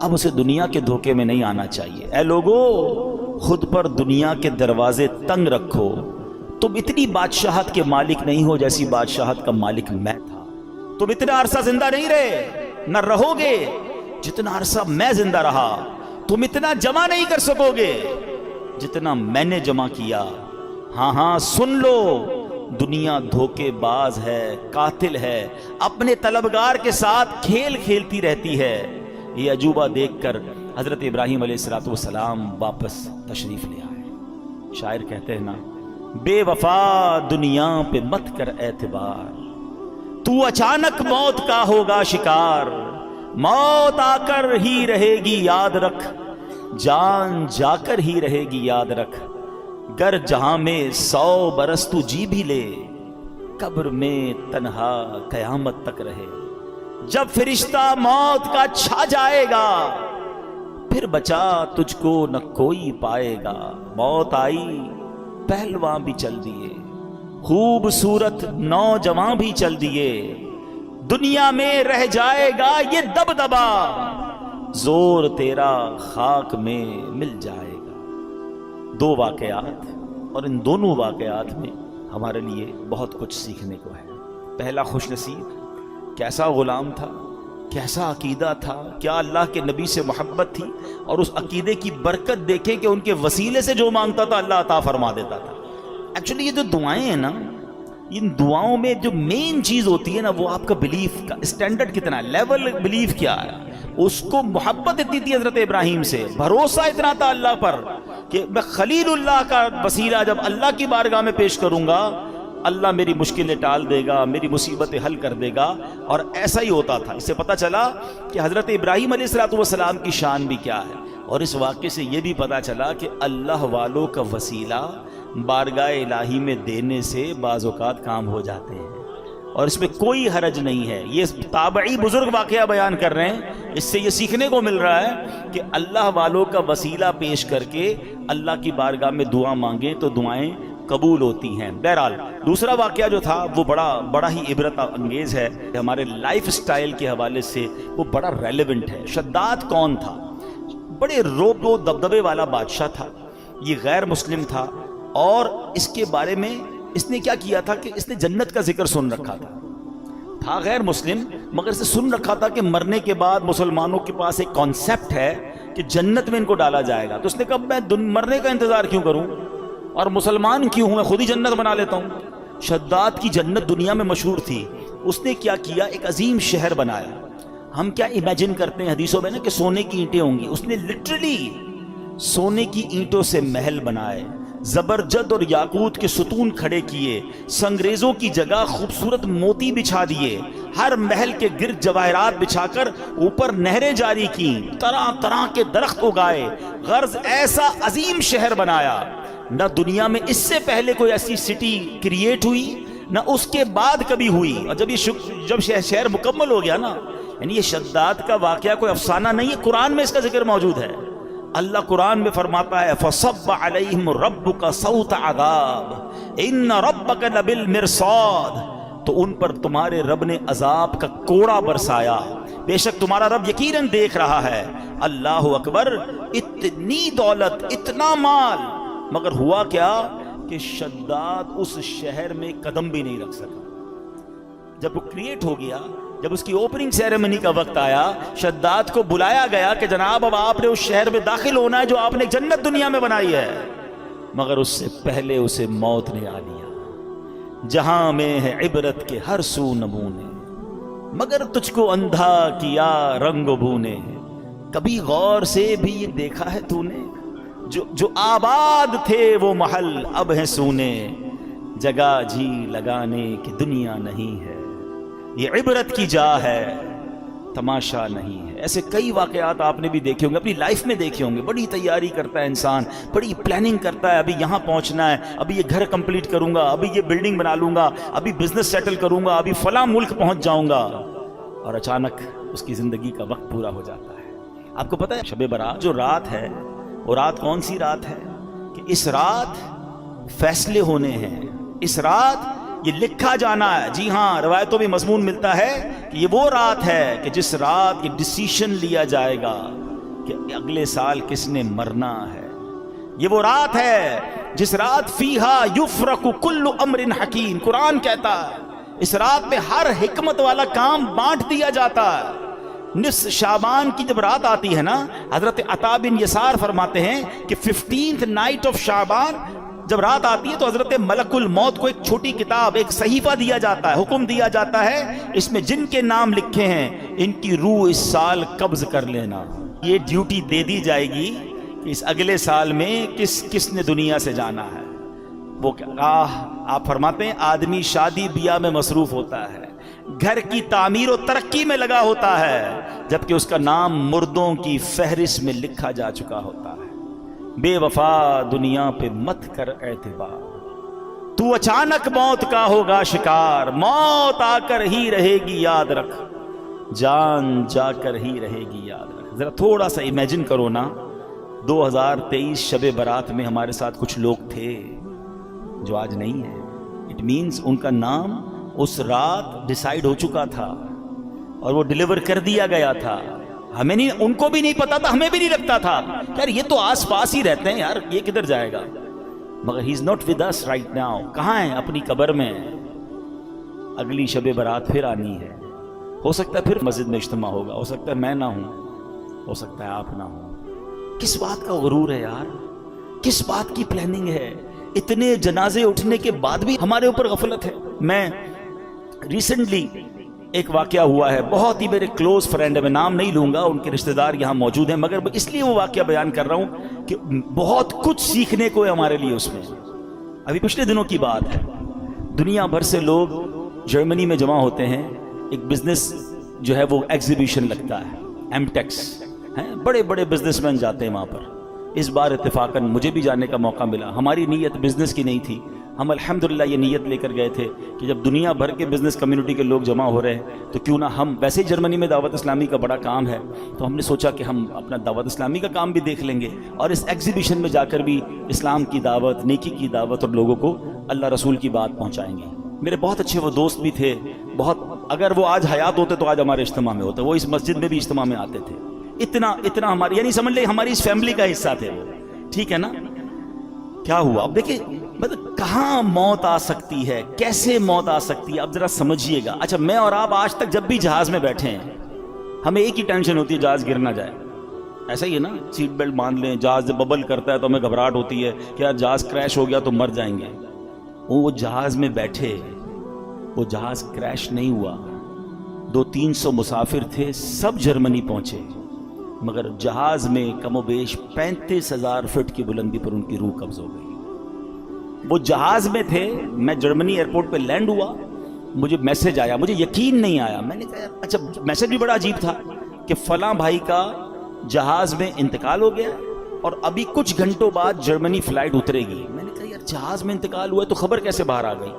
اب اسے دنیا کے دھوکے میں نہیں آنا چاہیے. اے لوگو, خود پر دنیا کے دروازے تنگ رکھو. تم اتنی بادشاہت کے مالک نہیں ہو جیسی بادشاہت کا مالک میں تھا. تم اتنا عرصہ زندہ نہیں رہے, نہ رہو گے جتنا عرصہ میں زندہ رہا. تم اتنا جمع نہیں کر سکو گے جتنا میں نے جمع کیا. ہاں ہاں سن لو, دنیا دھوکے باز ہے, قاتل ہے, اپنے طلبگار کے ساتھ کھیل کھیلتی رہتی ہے. یہ عجوبہ دیکھ کر حضرت ابراہیم علیہ السلام واپس تشریف لے آئے. شاعر کہتے ہیں نا, بے وفا دنیا پہ مت کر اعتبار, تو اچانک موت کا ہوگا شکار. موت آ کر ہی رہے گی یاد رکھ, جان جا کر ہی رہے گی یاد رکھ. گر جہاں میں 100 برس تو جی بھی لے, قبر میں تنہا قیامت تک رہے. جب فرشتہ موت کا چھا جائے گا پھر بچا تجھ کو نہ کوئی پائے گا. موت آئی پہلوان بھی چل دیے, خوبصورت نوجوان بھی چل دیے. دنیا میں رہ جائے گا یہ دبدبا, زور تیرا خاک میں مل جائے گا. 2 واقعات, اور ان دونوں واقعات میں ہمارے لیے بہت کچھ سیکھنے کو ہے. پہلا خوش نصیب, کیسا غلام تھا, کیسا عقیدہ تھا, کیا اللہ کے نبی سے محبت تھی, اور اس عقیدے کی برکت دیکھیں کہ ان کے وسیلے سے جو مانگتا تھا اللہ عطا فرما دیتا تھا. ایکچولی یہ جو دعائیں ہیں نا, ان دعاؤں میں جو مین چیز ہوتی ہے نا وہ آپ کا بلیف کا اسٹینڈرڈ کتنا ہے, لیول بلیف کیا ہے. اس کو محبت اتنی تھی حضرت ابراہیم سے, بھروسہ اتنا تھا اللہ پر کہ میں خلیل اللہ کا وسیلہ جب اللہ کی بارگاہ میں پیش کروں گا اللہ میری مشکلیں ٹال دے گا, میری مصیبتیں حل کر دے گا. اور ایسا ہی ہوتا تھا. اس سے پتہ چلا کہ حضرت ابراہیم علیہ السلام کی شان بھی کیا ہے, اور اس واقعے سے یہ بھی پتہ چلا کہ اللہ والوں کا وسیلہ بارگاہ الہی میں دینے سے بعض اوقات کام ہو جاتے ہیں, اور اس میں کوئی حرج نہیں ہے. یہ تابعی بزرگ واقعہ بیان کر رہے ہیں, اس سے یہ سیکھنے کو مل رہا ہے کہ اللہ والوں کا وسیلہ پیش کر کے اللہ کی بارگاہ میں دعا مانگیں تو دعائیں قبول ہوتی ہیں۔ بہرحال دوسرا واقعہ جو تھا وہ بڑا ہی عبرت انگیز ہے، ہمارے لائف سٹائل کے حوالے سے وہ بڑا ریلیونٹ ہے۔ شداد کون تھا؟ بڑے روب و دبدبے والا بادشاہ تھا، یہ غیر مسلم تھا، اور اس کے بارے میں اس نے کیا کیا تھا کہ اس نے جنت کا ذکر سن رکھا تھا غیر مسلم، مگر اسے سن رکھا تھا کہ مرنے کے بعد مسلمانوں کے پاس ایک کانسیپٹ ہے کہ جنت میں ان کو ڈالا جائے گا، تو اس نے کہا میں مرنے کا انتظار کیوں کروں اور مسلمان کیوں ہوں، میں خود ہی جنت بنا لیتا ہوں۔ شداد کی جنت دنیا میں مشہور تھی، اس نے کیا کیا، ایک عظیم شہر بنایا۔ ہم کیا امیجن کرتے ہیں حدیثوں میں نا کہ سونے کی اینٹیں ہوں گی، اس نے لٹرلی سونے کی اینٹوں سے محل بنائے، زبرجد اور یاقوت کے ستون کھڑے کیے، سنگریزوں کی جگہ خوبصورت موتی بچھا دیے، ہر محل کے گرد جواہرات بچھا کر اوپر نہریں جاری کی، طرح طرح کے درخت اگائے، غرض ایسا عظیم شہر بنایا۔ نہ دنیا میں اس سے پہلے کوئی ایسی سٹی کریٹ ہوئی، نہ اس کے بعد کبھی ہوئی۔ اور جب شہر مکمل ہو گیا نا، یعنی یہ شداد کا واقعہ کوئی افسانہ نہیں ہے، قرآن میں اس کا ذکر موجود ہے۔ اللہ قرآن میں فرماتا ہے فَصَبَّ عَلَيْهِمْ رَبُّكَ صَوْتَ عَذَابٍ إِنَّ رَبَّكَ لَبِالْمِرْصَادِ، تو ان پر تمہارے رب نے عذاب کا کوڑا برسایا، بے شک تمہارا رب یقیناً دیکھ رہا ہے۔ اللہ اکبر، اتنی دولت، اتنا مال، مگر ہوا کیا کہ شداد اس شہر میں قدم بھی نہیں رکھ سکا۔ جب وہ کریٹ ہو گیا، جب اس کی اوپننگ سیریمنی کا وقت آیا، شداد کو بلایا گیا کہ جناب اب آپ نے اس شہر میں داخل ہونا ہے جو آپ نے جنت دنیا میں بنائی ہے، مگر اس سے پہلے اسے موت نے آ لیا۔ جہاں میں ہے عبرت کے ہر سو نمونے، مگر تجھ کو اندھا کیا رنگ و بو نے، کبھی غور سے بھی یہ دیکھا ہے تو نے، جو آباد تھے وہ محل اب ہیں سونے، جگہ جی لگانے کی دنیا نہیں ہے، یہ عبرت کی جا ہے تماشا نہیں ہے۔ ایسے کئی واقعات آپ نے بھی دیکھے ہوں گے، اپنی لائف میں دیکھے ہوں گے۔ بڑی تیاری کرتا ہے انسان، بڑی پلاننگ کرتا ہے، ابھی یہاں پہنچنا ہے، ابھی یہ گھر کمپلیٹ کروں گا، ابھی یہ بلڈنگ بنا لوں گا، ابھی بزنس سیٹل کروں گا، ابھی فلاں ملک پہنچ جاؤں گا، اور اچانک اس کی زندگی کا وقت پورا ہو جاتا ہے۔ آپ کو پتہ ہے شب برات جو رات ہے، وہ رات کون سی رات ہے کہ اس رات فیصلے ہونے ہیں، اس رات یہ لکھا جانا ہے۔ جی ہاں، روایتوں میں مضمون ملتا ہے کہ یہ وہ رات ہے کہ جس رات یہ ڈیسیشن لیا جائے گا کہ اگلے سال کس نے مرنا ہے۔ یہ وہ رات ہے جس رات فیہا یفرق کل امر حکیم، قرآن کہتا ہے اس رات میں ہر حکمت والا کام بانٹ دیا جاتا ہے۔ نصف شعبان کی جب رات آتی ہے نا، حضرت عطا بن یسار فرماتے ہیں کہ 15th نائٹ آف شعبان جب رات آتی ہے تو حضرت ملک الموت کو ایک چھوٹی کتاب، ایک صحیفہ دیا جاتا ہے، حکم دیا جاتا ہے، اس میں جن کے نام لکھے ہیں ان کی روح اس سال قبض کر لینا۔ یہ ڈیوٹی دے دی جائے گی کہ اس اگلے سال میں کس نے دنیا سے جانا ہے۔ وہ آپ فرماتے ہیں آدمی شادی بیاہ میں مصروف ہوتا ہے، گھر کی تعمیر و ترقی میں لگا ہوتا ہے، جبکہ اس کا نام مردوں کی فہرست میں لکھا جا چکا ہوتا ہے۔ بے وفا دنیا پہ مت کر اعتبار، تو اچانک موت کا ہوگا شکار، موت آ کر ہی رہے گی یاد رکھ، جان جا کر ہی رہے گی یاد رکھ۔ ذرا تھوڑا سا امیجن کرو نا، 2023 شب برات میں ہمارے ساتھ کچھ لوگ تھے جو آج نہیں ہے۔ اٹ مینز ان کا نام اس رات ڈیسائیڈ ہو چکا تھا اور وہ ڈیلیور کر دیا گیا تھا۔ ہمیں نہیں، ان کو بھی نہیں پتا تھا، ہمیں بھی نہیں لگتا تھا یار یہ تو آس پاس ہی رہتے ہیں، یار یہ کدھر جائے گا، مگر he is not with us right now. کہاں ہیں؟ اپنی قبر میں۔ اگلی شب برات پھر آنی ہے، ہو سکتا ہے پھر مسجد میں اجتماع ہوگا، ہو سکتا ہے میں نہ ہوں، ہو سکتا ہے آپ نہ ہوں۔ کس بات کا غرور ہے یار، کس بات کی پلاننگ ہے؟ اتنے جنازے اٹھنے کے بعد بھی ہمارے اوپر غفلت ہے۔ میں ریسنٹلی ایک واقعہ ہوا ہے، بہت ہی میرے کلوز فرینڈ ہے، میں نام نہیں لوں گا، ان کے رشتہ دار یہاں موجود ہیں، مگر اس لیے وہ واقعہ بیان کر رہا ہوں کہ بہت کچھ سیکھنے کو ہے ہمارے لیے اس میں۔ ابھی پچھلے دنوں کی بات ہے، دنیا بھر سے لوگ جرمنی میں جمع ہوتے ہیں، ایک بزنس جو ہے وہ ایگزیبیشن لگتا ہے، ایمٹیکس ہیں، بڑے بڑے بزنس مین جاتے ہیں وہاں پر۔ اس بار اتفاقاً مجھے بھی جانے کا موقع ملا، ہماری نیت بزنس کی نہیں تھی، ہم الحمدللہ یہ نیت لے کر گئے تھے کہ جب دنیا بھر کے بزنس کمیونٹی کے لوگ جمع ہو رہے ہیں تو کیوں نہ ہم، ویسے ہی جرمنی میں دعوت اسلامی کا بڑا کام ہے، تو ہم نے سوچا کہ ہم اپنا دعوت اسلامی کا کام بھی دیکھ لیں گے اور اس ایگزیبیشن میں جا کر بھی اسلام کی دعوت، نیکی کی دعوت اور لوگوں کو اللہ رسول کی بات پہنچائیں گے۔ میرے بہت اچھے وہ دوست بھی تھے، بہت، اگر وہ آج حیات ہوتے تو آج ہمارے اجتماع میں ہوتے، وہ اس مسجد میں بھی اجتماع میں آتے تھے، اتنا ہماری، یعنی سمجھ لیں ہماری اس فیملی کا حصہ تھے وہ، ٹھیک ہے نا۔ کیا ہوا اب دیکھیں، مطلب کہاں موت آ سکتی ہے، کیسے موت آ سکتی ہے، اب ذرا سمجھیے گا۔ اچھا میں اور آپ آج تک جب بھی جہاز میں بیٹھے ہیں ہمیں ایک ہی ٹینشن ہوتی ہے، جہاز گر نہ جائے، ایسا ہی ہے نا، سیٹ بیلٹ باندھ لیں، جہاز جب ببل کرتا ہے تو ہمیں گھبراہٹ ہوتی ہے کہ یار جہاز کریش ہو گیا تو مر جائیں گے۔ وہ جہاز میں بیٹھے، وہ جہاز کریش نہیں ہوا، 200-300 مسافر تھے، سب جرمنی پہنچے، مگر جہاز میں کم و بیش 35,000 فٹ کی بلندی پر ان کی روح قبض ہو گئی۔ وہ جہاز میں تھے، میں جرمنی ایئرپورٹ پہ لینڈ ہوا، مجھے میسج آیا، مجھے یقین نہیں آیا، میں نے کہا اچھا، میسج بھی بڑا عجیب تھا کہ فلاں بھائی کا جہاز میں انتقال ہو گیا اور ابھی کچھ گھنٹوں بعد جرمنی فلائٹ اترے گی۔ میں نے کہا یار جہاز میں انتقال ہوا ہے تو خبر کیسے باہر آ گئی؟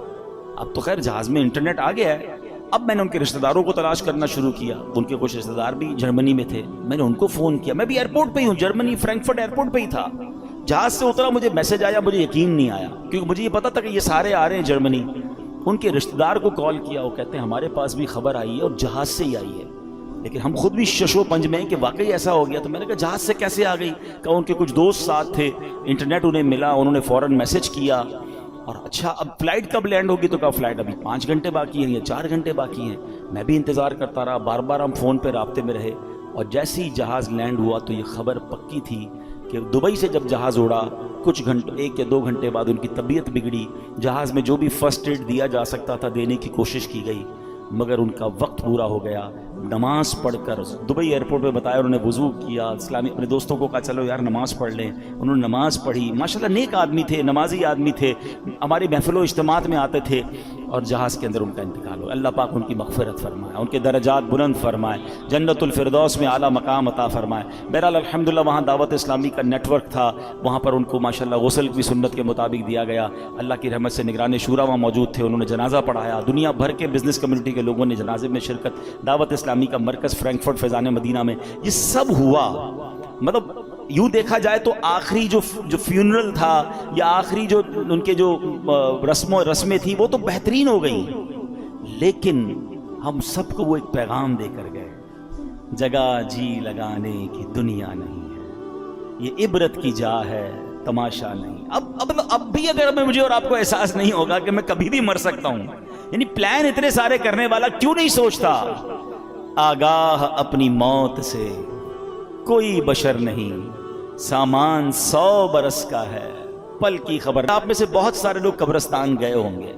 اب تو خیر جہاز میں انٹرنیٹ آ گیا ہے۔ اب میں نے ان کے رشتہ داروں کو تلاش کرنا شروع کیا، ان کے کچھ رشتہ دار بھی جرمنی میں تھے، میں نے ان کو فون کیا، میں بھی ایئرپورٹ پہ ہی ہوں، جرمنی فرینکفرٹ ایئرپورٹ پہ ہی تھا، جہاز سے اترا، مجھے میسج آیا، مجھے یقین نہیں آیا کیونکہ مجھے یہ پتا تھا کہ یہ سارے آ رہے ہیں جرمنی۔ ان کے رشتہ دار کو کال کیا، وہ کہتے ہیں ہمارے پاس بھی خبر آئی ہے اور جہاز سے ہی آئی ہے، لیکن ہم خود بھی شش و پنج میں ہیں کہ واقعی ایسا ہو گیا۔ تو میں نے کہا جہاز سے کیسے آ گئی؟ کہا ان کے کچھ دوست ساتھ تھے، انٹرنیٹ انہیں ملا، انہوں نے فوراً میسج کیا، اور اچھا اب فلائٹ کب لینڈ ہوگی؟ تو کہا فلائٹ ابھی 5 گھنٹے باقی ہیں یا 4 گھنٹے باقی ہیں۔ میں بھی انتظار کرتا رہا، بار بار ہم فون پہ رابطے میں رہے، اور جیسے ہی جہاز لینڈ ہوا تو یہ خبر پکی تھی کہ دبئی سے جب جہاز اڑا کچھ گھنٹے، 1 یا 2 گھنٹے بعد ان کی طبیعت بگڑی، جہاز میں جو بھی فرسٹ ایڈ دیا جا سکتا تھا دینے کی کوشش کی گئی، مگر ان کا وقت پورا ہو گیا۔ نماز پڑھ کر دبئی ایئرپورٹ پہ بتایا، انہوں نے وضو کیا، اسلامی اپنے دوستوں کو کہا چلو یار نماز پڑھ لیں، انہوں نے نماز پڑھی، ماشاءاللہ نیک آدمی تھے، نمازی آدمی تھے، ہماری محفل و اجتماعات میں آتے تھے، اور جہاز کے اندر ان کا انتقال ہو۔ اللہ پاک ان کی مغفرت فرمائے، ان کے درجات بلند فرمائے، جنت الفردوس میں اعلیٰ مقام عطا فرمائے۔ بہرحال الحمدللہ وہاں دعوت اسلامی کا نیٹ ورک تھا، وہاں پر ان کو ماشاءاللہ غسل بھی سنت کے مطابق دیا گیا، اللہ کی رحمت سے نگران شورا وہاں موجود تھے، انہوں نے جنازہ پڑھایا، دنیا بھر کے بزنس کمیونٹی کے لوگوں نے جنازے میں شرکت، دعوت اسلامی کا مرکز فرینکفرٹ فیضان مدینہ میں یہ سب ہوا۔ مطلب یوں دیکھا جائے تو آخری جو فیونرل تھا یا آخری جو ان کے جو رسمیں تھی وہ تو بہترین ہو گئی، لیکن ہم سب کو وہ ایک پیغام دے کر گئے، جگہ جی لگانے کی دنیا نہیں ہے، یہ عبرت کی جا ہے تماشا نہیں۔ اب بھی اگر مجھے اور آپ کو احساس نہیں ہوگا کہ میں کبھی بھی مر سکتا ہوں، یعنی پلان اتنے سارے کرنے والا کیوں نہیں سوچتا آگاہ اپنی موت سے کوئی بشر نہیں، سامان 100 برس کا ہے پل کی خبر۔ آپ میں سے بہت سارے لوگ قبرستان گئے ہوں گے،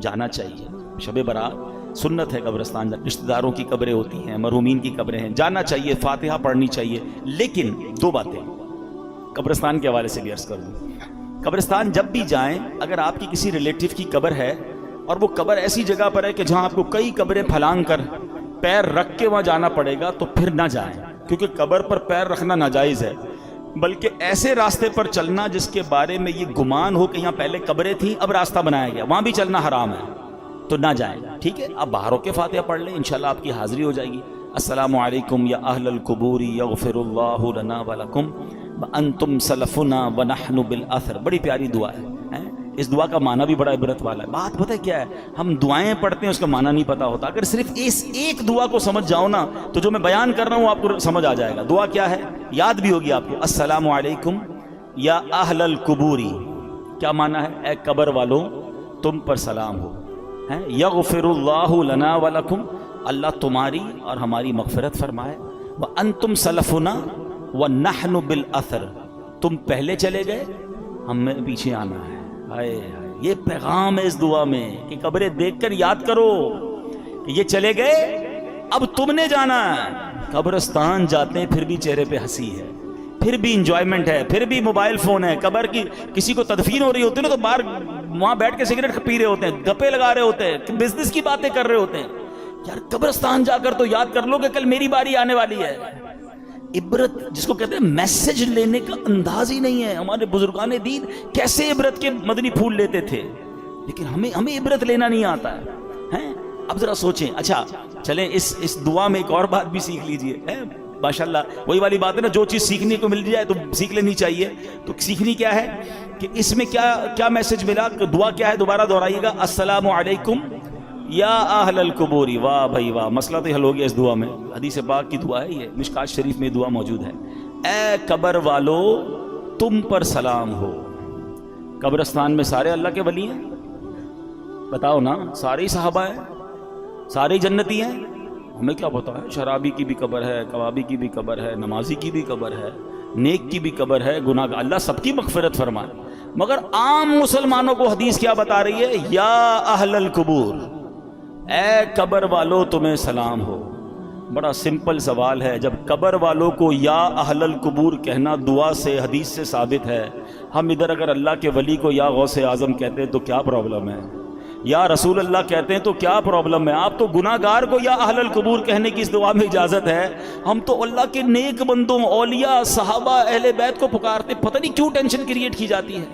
جانا چاہیے، شب برات سنت ہے قبرستان، رشتہ داروں کی قبریں ہوتی ہیں، مرحومین کی قبریں ہیں، جانا چاہیے، فاتحہ پڑھنی چاہیے، لیکن 2 باتیں قبرستان کے حوالے سے بھی عرض کر دوں۔ قبرستان جب بھی جائیں، اگر آپ کی کسی ریلیٹیو کی قبر ہے اور وہ قبر ایسی جگہ پر ہے کہ جہاں آپ کو کئی قبریں پھلانگ کر پیر رکھ کے وہاں جانا پڑے گا، تو پھر نہ جائیں، کیونکہ قبر پر پیر رکھنا ناجائز ہے، بلکہ ایسے راستے پر چلنا جس کے بارے میں یہ گمان ہو کہ یہاں پہلے قبریں تھیں اب راستہ بنایا گیا، وہاں بھی چلنا حرام ہے، تو نہ جائیں، ٹھیک ہے؟ آپ باہر ہو کے فاتحہ پڑھ لیں، انشاءاللہ آپ کی حاضری ہو جائے گی۔ السلام علیکم یا اہل القبور یغفر اللہ لنا ولکم وانتم سلفنا ونحن بالاثر، بڑی پیاری دعا ہے، اس دعا کا معنی بھی بڑا عبرت والا ہے۔ بات پتہ کیا ہے، ہم دعائیں پڑھتے ہیں اس کا معنی نہیں پتا ہوتا، اگر صرف اس ایک دعا کو سمجھ جاؤ نا تو جو میں بیان کر رہا ہوں آپ کو سمجھ آ جائے گا۔ دعا کیا ہے یاد بھی ہوگی آپ کو، السلام علیکم یا اہل القبوری، کیا معنی ہے؟ اے قبر والوں تم پر سلام ہو، یغفر اللہ لنا ولکم، اللہ تمہاری اور ہماری مغفرت فرمائے، وانتم سلفنا ونحن بالاثر، تم پہلے چلے گئے ہمیں پیچھے آنا ہے۔ یہ پیغام ہے اس دعا میں کہ قبریں دیکھ کر یاد کرو کہ یہ چلے گئے اب تم نے جانا ہے۔ قبرستان جاتے ہیں پھر بھی چہرے پہ ہنسی ہے، پھر بھی انجوائمنٹ ہے، پھر بھی موبائل فون ہے، قبر کی کسی کو تدفین ہو رہی ہوتی ہے نا تو باہر وہاں بیٹھ کے سگریٹ پی رہے ہوتے ہیں، گپے لگا رہے ہوتے ہیں، بزنس کی باتیں کر رہے ہوتے ہیں۔ یار قبرستان جا کر تو یاد کر لو کہ کل میری باری آنے والی ہے۔ عبرت جس کو کہتے ہیں میسج لینے کا انداز ہی نہیں ہے۔ ہمارے بزرگان دین کیسے عبرت کے مدنی پھول لیتے تھے، لیکن ہمیں عبرت لینا نہیں آتا ہے. اب ذرا سوچیں. اچھا چلیں اس دعا میں ایک اور بات بھی سیکھ لیجئے. ماشاءاللہ وہی والی بات ہے نا, جو چیز سیکھنے کو مل جائے تو سیکھ لینی چاہیے. تو سیکھنی کیا ہے کہ اس میں کیا میسج ملا. دعا کیا ہے, دوبارہ دہرائیے گا, السلام علیکم یا اہل القبور. واہ بھائی واہ, مسئلہ تو حل ہو گیا اس دعا میں. حدیث پاک کی دعا ہے یہ, مشکات شریف میں دعا موجود ہے. اے قبر والو تم پر سلام ہو. قبرستان میں سارے اللہ کے ولی ہیں, بتاؤ نا, سارے ہی صحابہ ہیں, سارے جنتی ہیں. ہمیں کیا پتا ہے, شرابی کی بھی قبر ہے, کبابی کی بھی قبر ہے, نمازی کی بھی قبر ہے, نیک کی بھی قبر ہے, گناہ کا. اللہ سب کی مغفرت فرمائے. مگر عام مسلمانوں کو حدیث کیا بتا رہی ہے, یا اہل القبور, اے قبر والو تمہیں سلام ہو. بڑا سمپل سوال ہے, جب قبر والوں کو یا اہل القبور کہنا دعا سے حدیث سے ثابت ہے, ہم ادھر اگر اللہ کے ولی کو یا غوث اعظم کہتے ہیں تو کیا پرابلم ہے, یا رسول اللہ کہتے ہیں تو کیا پرابلم ہے. آپ تو گناہ گار کو یا اہل القبور کہنے کی اس دعا میں اجازت ہے, ہم تو اللہ کے نیک بندوں, اولیاء, صحابہ, اہل بیت کو پکارتے. پتہ نہیں کیوں ٹینشن کریٹ کی جاتی ہے.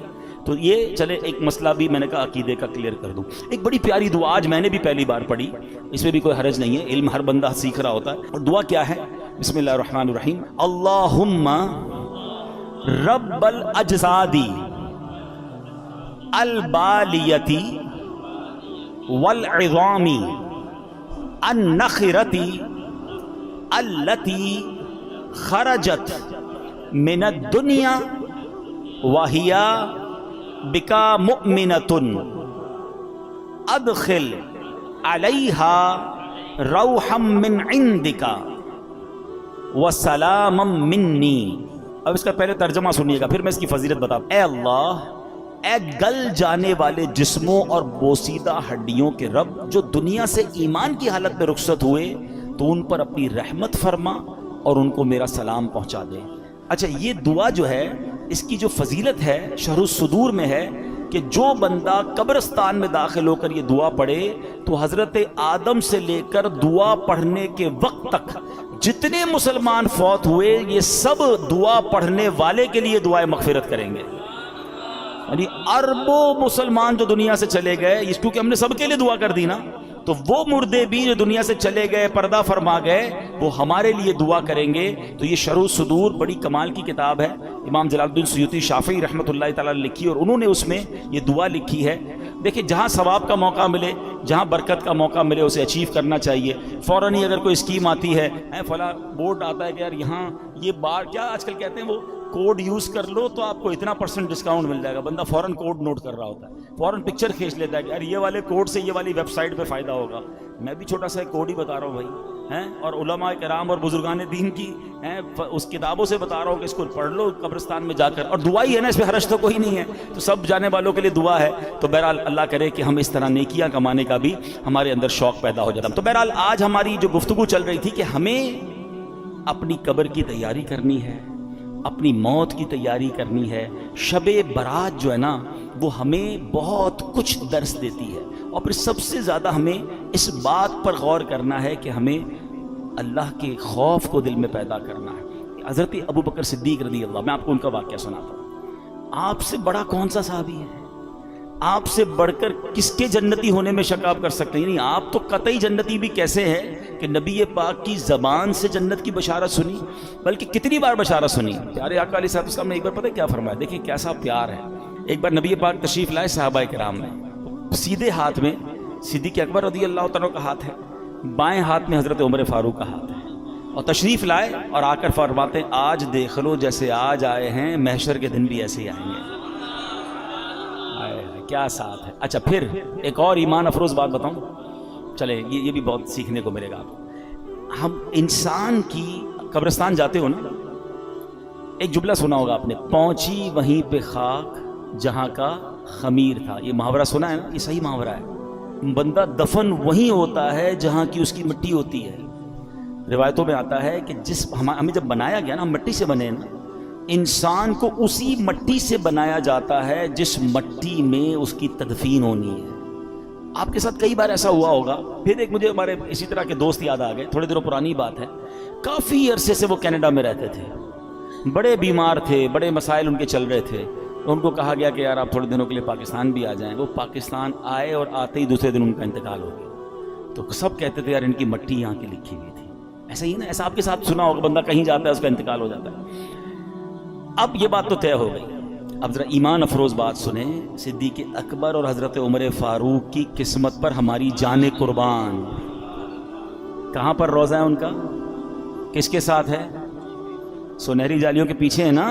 تو یہ چلے ایک مسئلہ بھی میں نے کہا عقیدے کا کلیئر کر دوں. ایک بڑی پیاری دعا آج میں نے بھی پہلی بار پڑھی, اس میں بھی کوئی حرج نہیں ہے, علم ہر بندہ سیکھ رہا ہوتا ہے. اور دعا کیا ہے, بسم اللہ الرحمن الرحیم, اللہم رب الاجسادی البالیتی والعظامی النخرتی التی خرجت من الدنیا وہیا بکا مؤمنۃ ادخل علیہا روحا من عندک وسلاما منی. اب اس کا پہلے ترجمہ سنیے گا, پھر میں اس کی فضیلت بتاؤں. اے اللہ, اے گل جانے والے جسموں اور بوسیدہ ہڈیوں کے رب, جو دنیا سے ایمان کی حالت میں رخصت ہوئے, تو ان پر اپنی رحمت فرما اور ان کو میرا سلام پہنچا دے. اچھا, یہ دعا جو ہے اس کی جو فضیلت ہے شرح الصدور میں ہے کہ جو بندہ قبرستان میں داخل ہو کر یہ دعا پڑھے تو حضرت آدم سے لے کر دعا پڑھنے کے وقت تک جتنے مسلمان فوت ہوئے, یہ سب دعا پڑھنے والے کے لیے دعائے مغفرت کریں گے. یعنی اربوں مسلمان جو دنیا سے چلے گئے, اس کیونکہ ہم نے سب کے لیے دعا کر دی نا, تو وہ مردے بھی جو دنیا سے چلے گئے, پردہ فرما گئے, وہ ہمارے لیے دعا کریں گے. تو یہ شرح الصدور بڑی کمال کی کتاب ہے, امام جلال الدین سیوطی شافعی رحمۃ اللہ تعالیٰ نے لکھی, اور انہوں نے اس میں یہ دعا لکھی ہے. دیکھیں, جہاں ثواب کا موقع ملے, جہاں برکت کا موقع ملے, اسے اچیو کرنا چاہیے. فوراً ہی اگر کوئی اسکیم آتی ہے, فلاں بورڈ آتا ہے کہ یار یہاں یہ بار کیا آج کل کہتے ہیں, وہ کوڈ یوز کر لو تو آپ کو اتنا % ڈسکاؤنٹ مل جائے گا. بندہ فوراً کوڈ نوٹ کر رہا ہوتا ہے, فوراً پکچر کھینچ لیتا ہے کہ یار یہ والے کوڈ سے یہ والی ویب سائٹ پہ فائدہ ہوگا. میں بھی چھوٹا سا کوڈ ہی بتا رہا ہوں بھائی, اور علماء کرام اور بزرگان دین کی اس کتابوں سے بتا رہا ہوں کہ اس کو پڑھ لو قبرستان میں جا کر. اور دعا ہی ہے نا, اس پہ حرج تو کوئی نہیں ہے, تو سب جانے والوں کے لیے دعا ہے. تو بہرحال اللہ کرے کہ ہم اس طرح نیکیاں کمانے کا بھی ہمارے اندر شوق پیدا ہو جاتا. تو بہرحال آج ہماری جو گفتگو چل رہی تھی کہ ہمیں اپنی قبر کی تیاری کرنی ہے, اپنی موت کی تیاری کرنی ہے. شب برات جو ہے نا, وہ ہمیں بہت کچھ درس دیتی ہے. اور پھر سب سے زیادہ ہمیں اس بات پر غور کرنا ہے کہ ہمیں اللہ کے خوف کو دل میں پیدا کرنا ہے. حضرت ابو بکر صدیق رضی اللہ, میں آپ کو ان کا واقعہ سناتا ہوں. آپ سے بڑا کون سا صحابی ہے, آپ سے بڑھ کر کس کے جنتی ہونے میں شک آپ کر سکتے ہیں؟ یعنی آپ تو قطعی جنتی بھی کیسے ہیں کہ نبی پاک کی زبان سے جنت کی بشارت سنی, بلکہ کتنی بار بشارت سنی. پیارے آقا علیہ الصلوۃ والسلام نے ایک بار پتہ کیا فرمایا, دیکھیں کیسا پیار ہے. ایک بار نبی پاک تشریف لائے صحابہ کرام میں, سیدھے ہاتھ میں صدیق اکبر رضی اللہ تعالیٰ کا ہاتھ ہے, بائیں ہاتھ میں حضرت عمر فاروق کا ہاتھ ہے, اور تشریف لائے اور آ کر فرماتے ہیں آج دیکھ لو جیسے آج آئے ہیں, محشر کے دن بھی ایسے ہی آئیں گے. کیا ساتھ ہے. اچھا, پھر ایک اور ایمان افروز بات بتاؤں, چلے یہ بھی بہت سیکھنے کو ملے گا. ہم انسان کی قبرستان جاتے ہو نا, ایک جملہ سنا ہوگا آپ نے, پہنچی وہیں پہ خاک جہاں کا خمیر تھا. یہ محاورہ سنا ہے نا, یہ صحیح محاورہ ہے. بندہ دفن وہیں ہوتا ہے جہاں کی اس کی مٹی ہوتی ہے. روایتوں میں آتا ہے کہ جس ہمیں جب بنایا گیا نا, ہم مٹی سے بنے نا, انسان کو اسی مٹی سے بنایا جاتا ہے جس مٹی میں اس کی تدفین ہونی ہے. آپ کے ساتھ کئی بار ایسا ہوا ہوگا. پھر ایک مجھے ہمارے اسی طرح کے دوست یاد آ گئے, تھوڑے دنوں پرانی بات ہے, کافی عرصے سے وہ کینیڈا میں رہتے تھے, بڑے بیمار تھے, بڑے مسائل ان کے چل رہے تھے. ان کو کہا گیا کہ یار آپ تھوڑے دنوں کے لیے پاکستان بھی آ جائیں. وہ پاکستان آئے اور آتے ہی دوسرے دن ان کا انتقال ہو گیا. تو سب کہتے تھے یار ان کی مٹی یہاں کی لکھی ہوئی تھی. ایسا ہی نا, ایسا آپ کے ساتھ سنا ہوگا, بندہ کہیں جاتا ہے اس کا انتقال ہو جاتا ہے. اب یہ بات تو طے ہو گئی. اب ذرا ایمان افروز بات سنیں. صدیق اکبر اور حضرت عمر فاروق کی قسمت پر ہماری جان قربان. کہاں پر روزہ ہے ان کا؟ کس کے ساتھ ہے؟ سنہری جالیوں کے پیچھے ہے نا.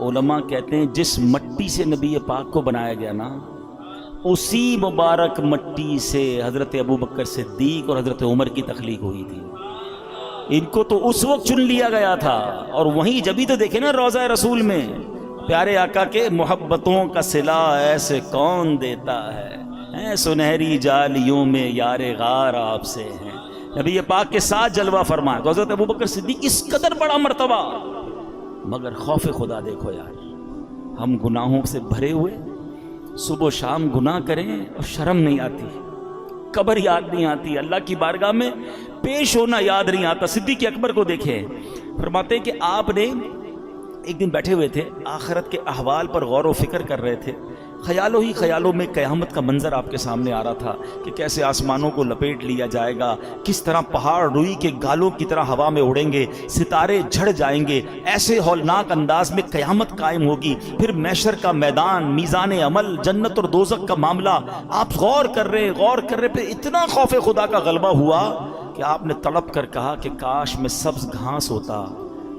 علماء کہتے ہیں جس مٹی سے نبی پاک کو بنایا گیا نا, اسی مبارک مٹی سے حضرت ابوبکر صدیق اور حضرت عمر کی تخلیق ہوئی تھی. ان کو تو اس وقت چن لیا گیا تھا. اور وہیں جبھی تو دیکھیں نا روضہ رسول میں پیارے آقا کے محبتوں کا صلہ ایسے کون دیتا ہے, سنہری جالیوں میں یار غار آپ سے ہیں. نبی پاک کے ساتھ جلوہ فرمائے تو حضرت ابوبکر صدیق اس قدر بڑا مرتبہ. مگر خوف خدا دیکھو یار, ہم گناہوں سے بھرے ہوئے صبح و شام گناہ کریں اور شرم نہیں آتی, قبر یاد نہیں آتی, اللہ کی بارگاہ میں پیش ہونا یاد نہیں آتا. صدیق اکبر کو دیکھیں, فرماتے ہیں کہ آپ نے ایک دن بیٹھے ہوئے تھے, آخرت کے احوال پر غور و فکر کر رہے تھے. خیالوں ہی خیالوں میں قیامت کا منظر آپ کے سامنے آ رہا تھا کہ کیسے آسمانوں کو لپیٹ لیا جائے گا, کس طرح پہاڑ روئی کے گالوں کی طرح ہوا میں اڑیں گے, ستارے جھڑ جائیں گے, ایسے ہولناک انداز میں قیامت قائم ہوگی, پھر محشر کا میدان, میزان عمل, جنت اور دوزخ کا معاملہ. آپ غور کر رہے پھر اتنا خوف خدا کا غلبہ ہوا کہ آپ نے تڑپ کر کہا کہ کاش میں سبز گھاس ہوتا,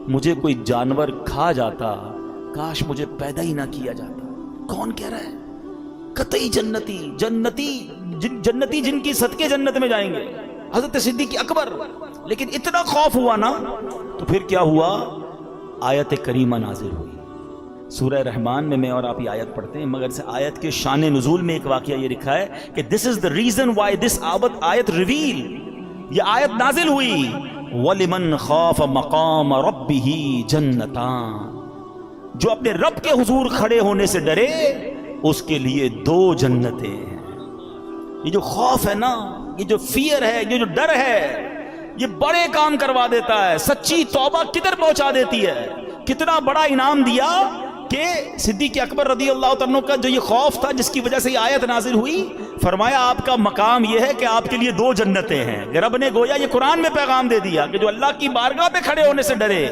مجھے کوئی جانور کھا جاتا, کاش مجھے پیدا ہی نہ کیا جاتا. کون کہہ رہا ہے؟ قطعی جنتی جن کی صدقے جنت میں جائیں گے, حضرت صدیق اکبر. لیکن اتنا خوف ہوا نا, تو پھر کیا ہوا؟ آیت کریمہ نازل ہوئی. سورہ رحمان میں اور آپ یہ آیت پڑھتے ہیں, مگر اس آیت کے شان نزول میں ایک واقعہ یہ لکھا ہے کہ this is the reason why this آیت ریویل, یہ آیت نازل ہوئی. وَلِمَنْ خَافَ مَقَامَ رَبِّهِ جَنَّتَانِ, جو اپنے رب کے حضور کھڑے ہونے سے ڈرے اس کے لیے 2 جنتیں ہیں. یہ جو خوف ہے نا, یہ جو فیئر ہے, یہ جو ڈر ہے, یہ بڑے کام کروا دیتا ہے. سچی توبہ کدھر پہنچا دیتی ہے. کتنا بڑا انعام دیا کہ صدیق اکبر رضی اللہ عنہ کا جو یہ خوف تھا جس کی وجہ سے یہ آیت نازل ہوئی, فرمایا آپ کا مقام یہ ہے کہ آپ کے لیے 2 جنتیں ہیں. رب نے گویا یہ قرآن میں پیغام دے دیا کہ جو اللہ کی بارگاہ پہ کھڑے ہونے سے ڈرے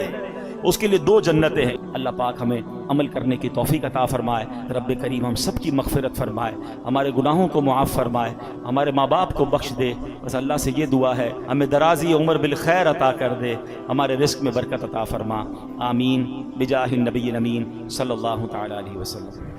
اس کے لیے 2 جنتیں ہیں. اللہ پاک ہمیں عمل کرنے کی توفیق عطا فرمائے. رب کریم ہم سب کی مغفرت فرمائے, ہمارے گناہوں کو معاف فرمائے, ہمارے ماں باپ کو بخش دے. بس اللہ سے یہ دعا ہے ہمیں درازی عمر بالخیر عطا کر دے, ہمارے رزق میں برکت عطا فرما. آمین بجاہ النبی الامین صلی اللہ تعالی علیہ وسلم.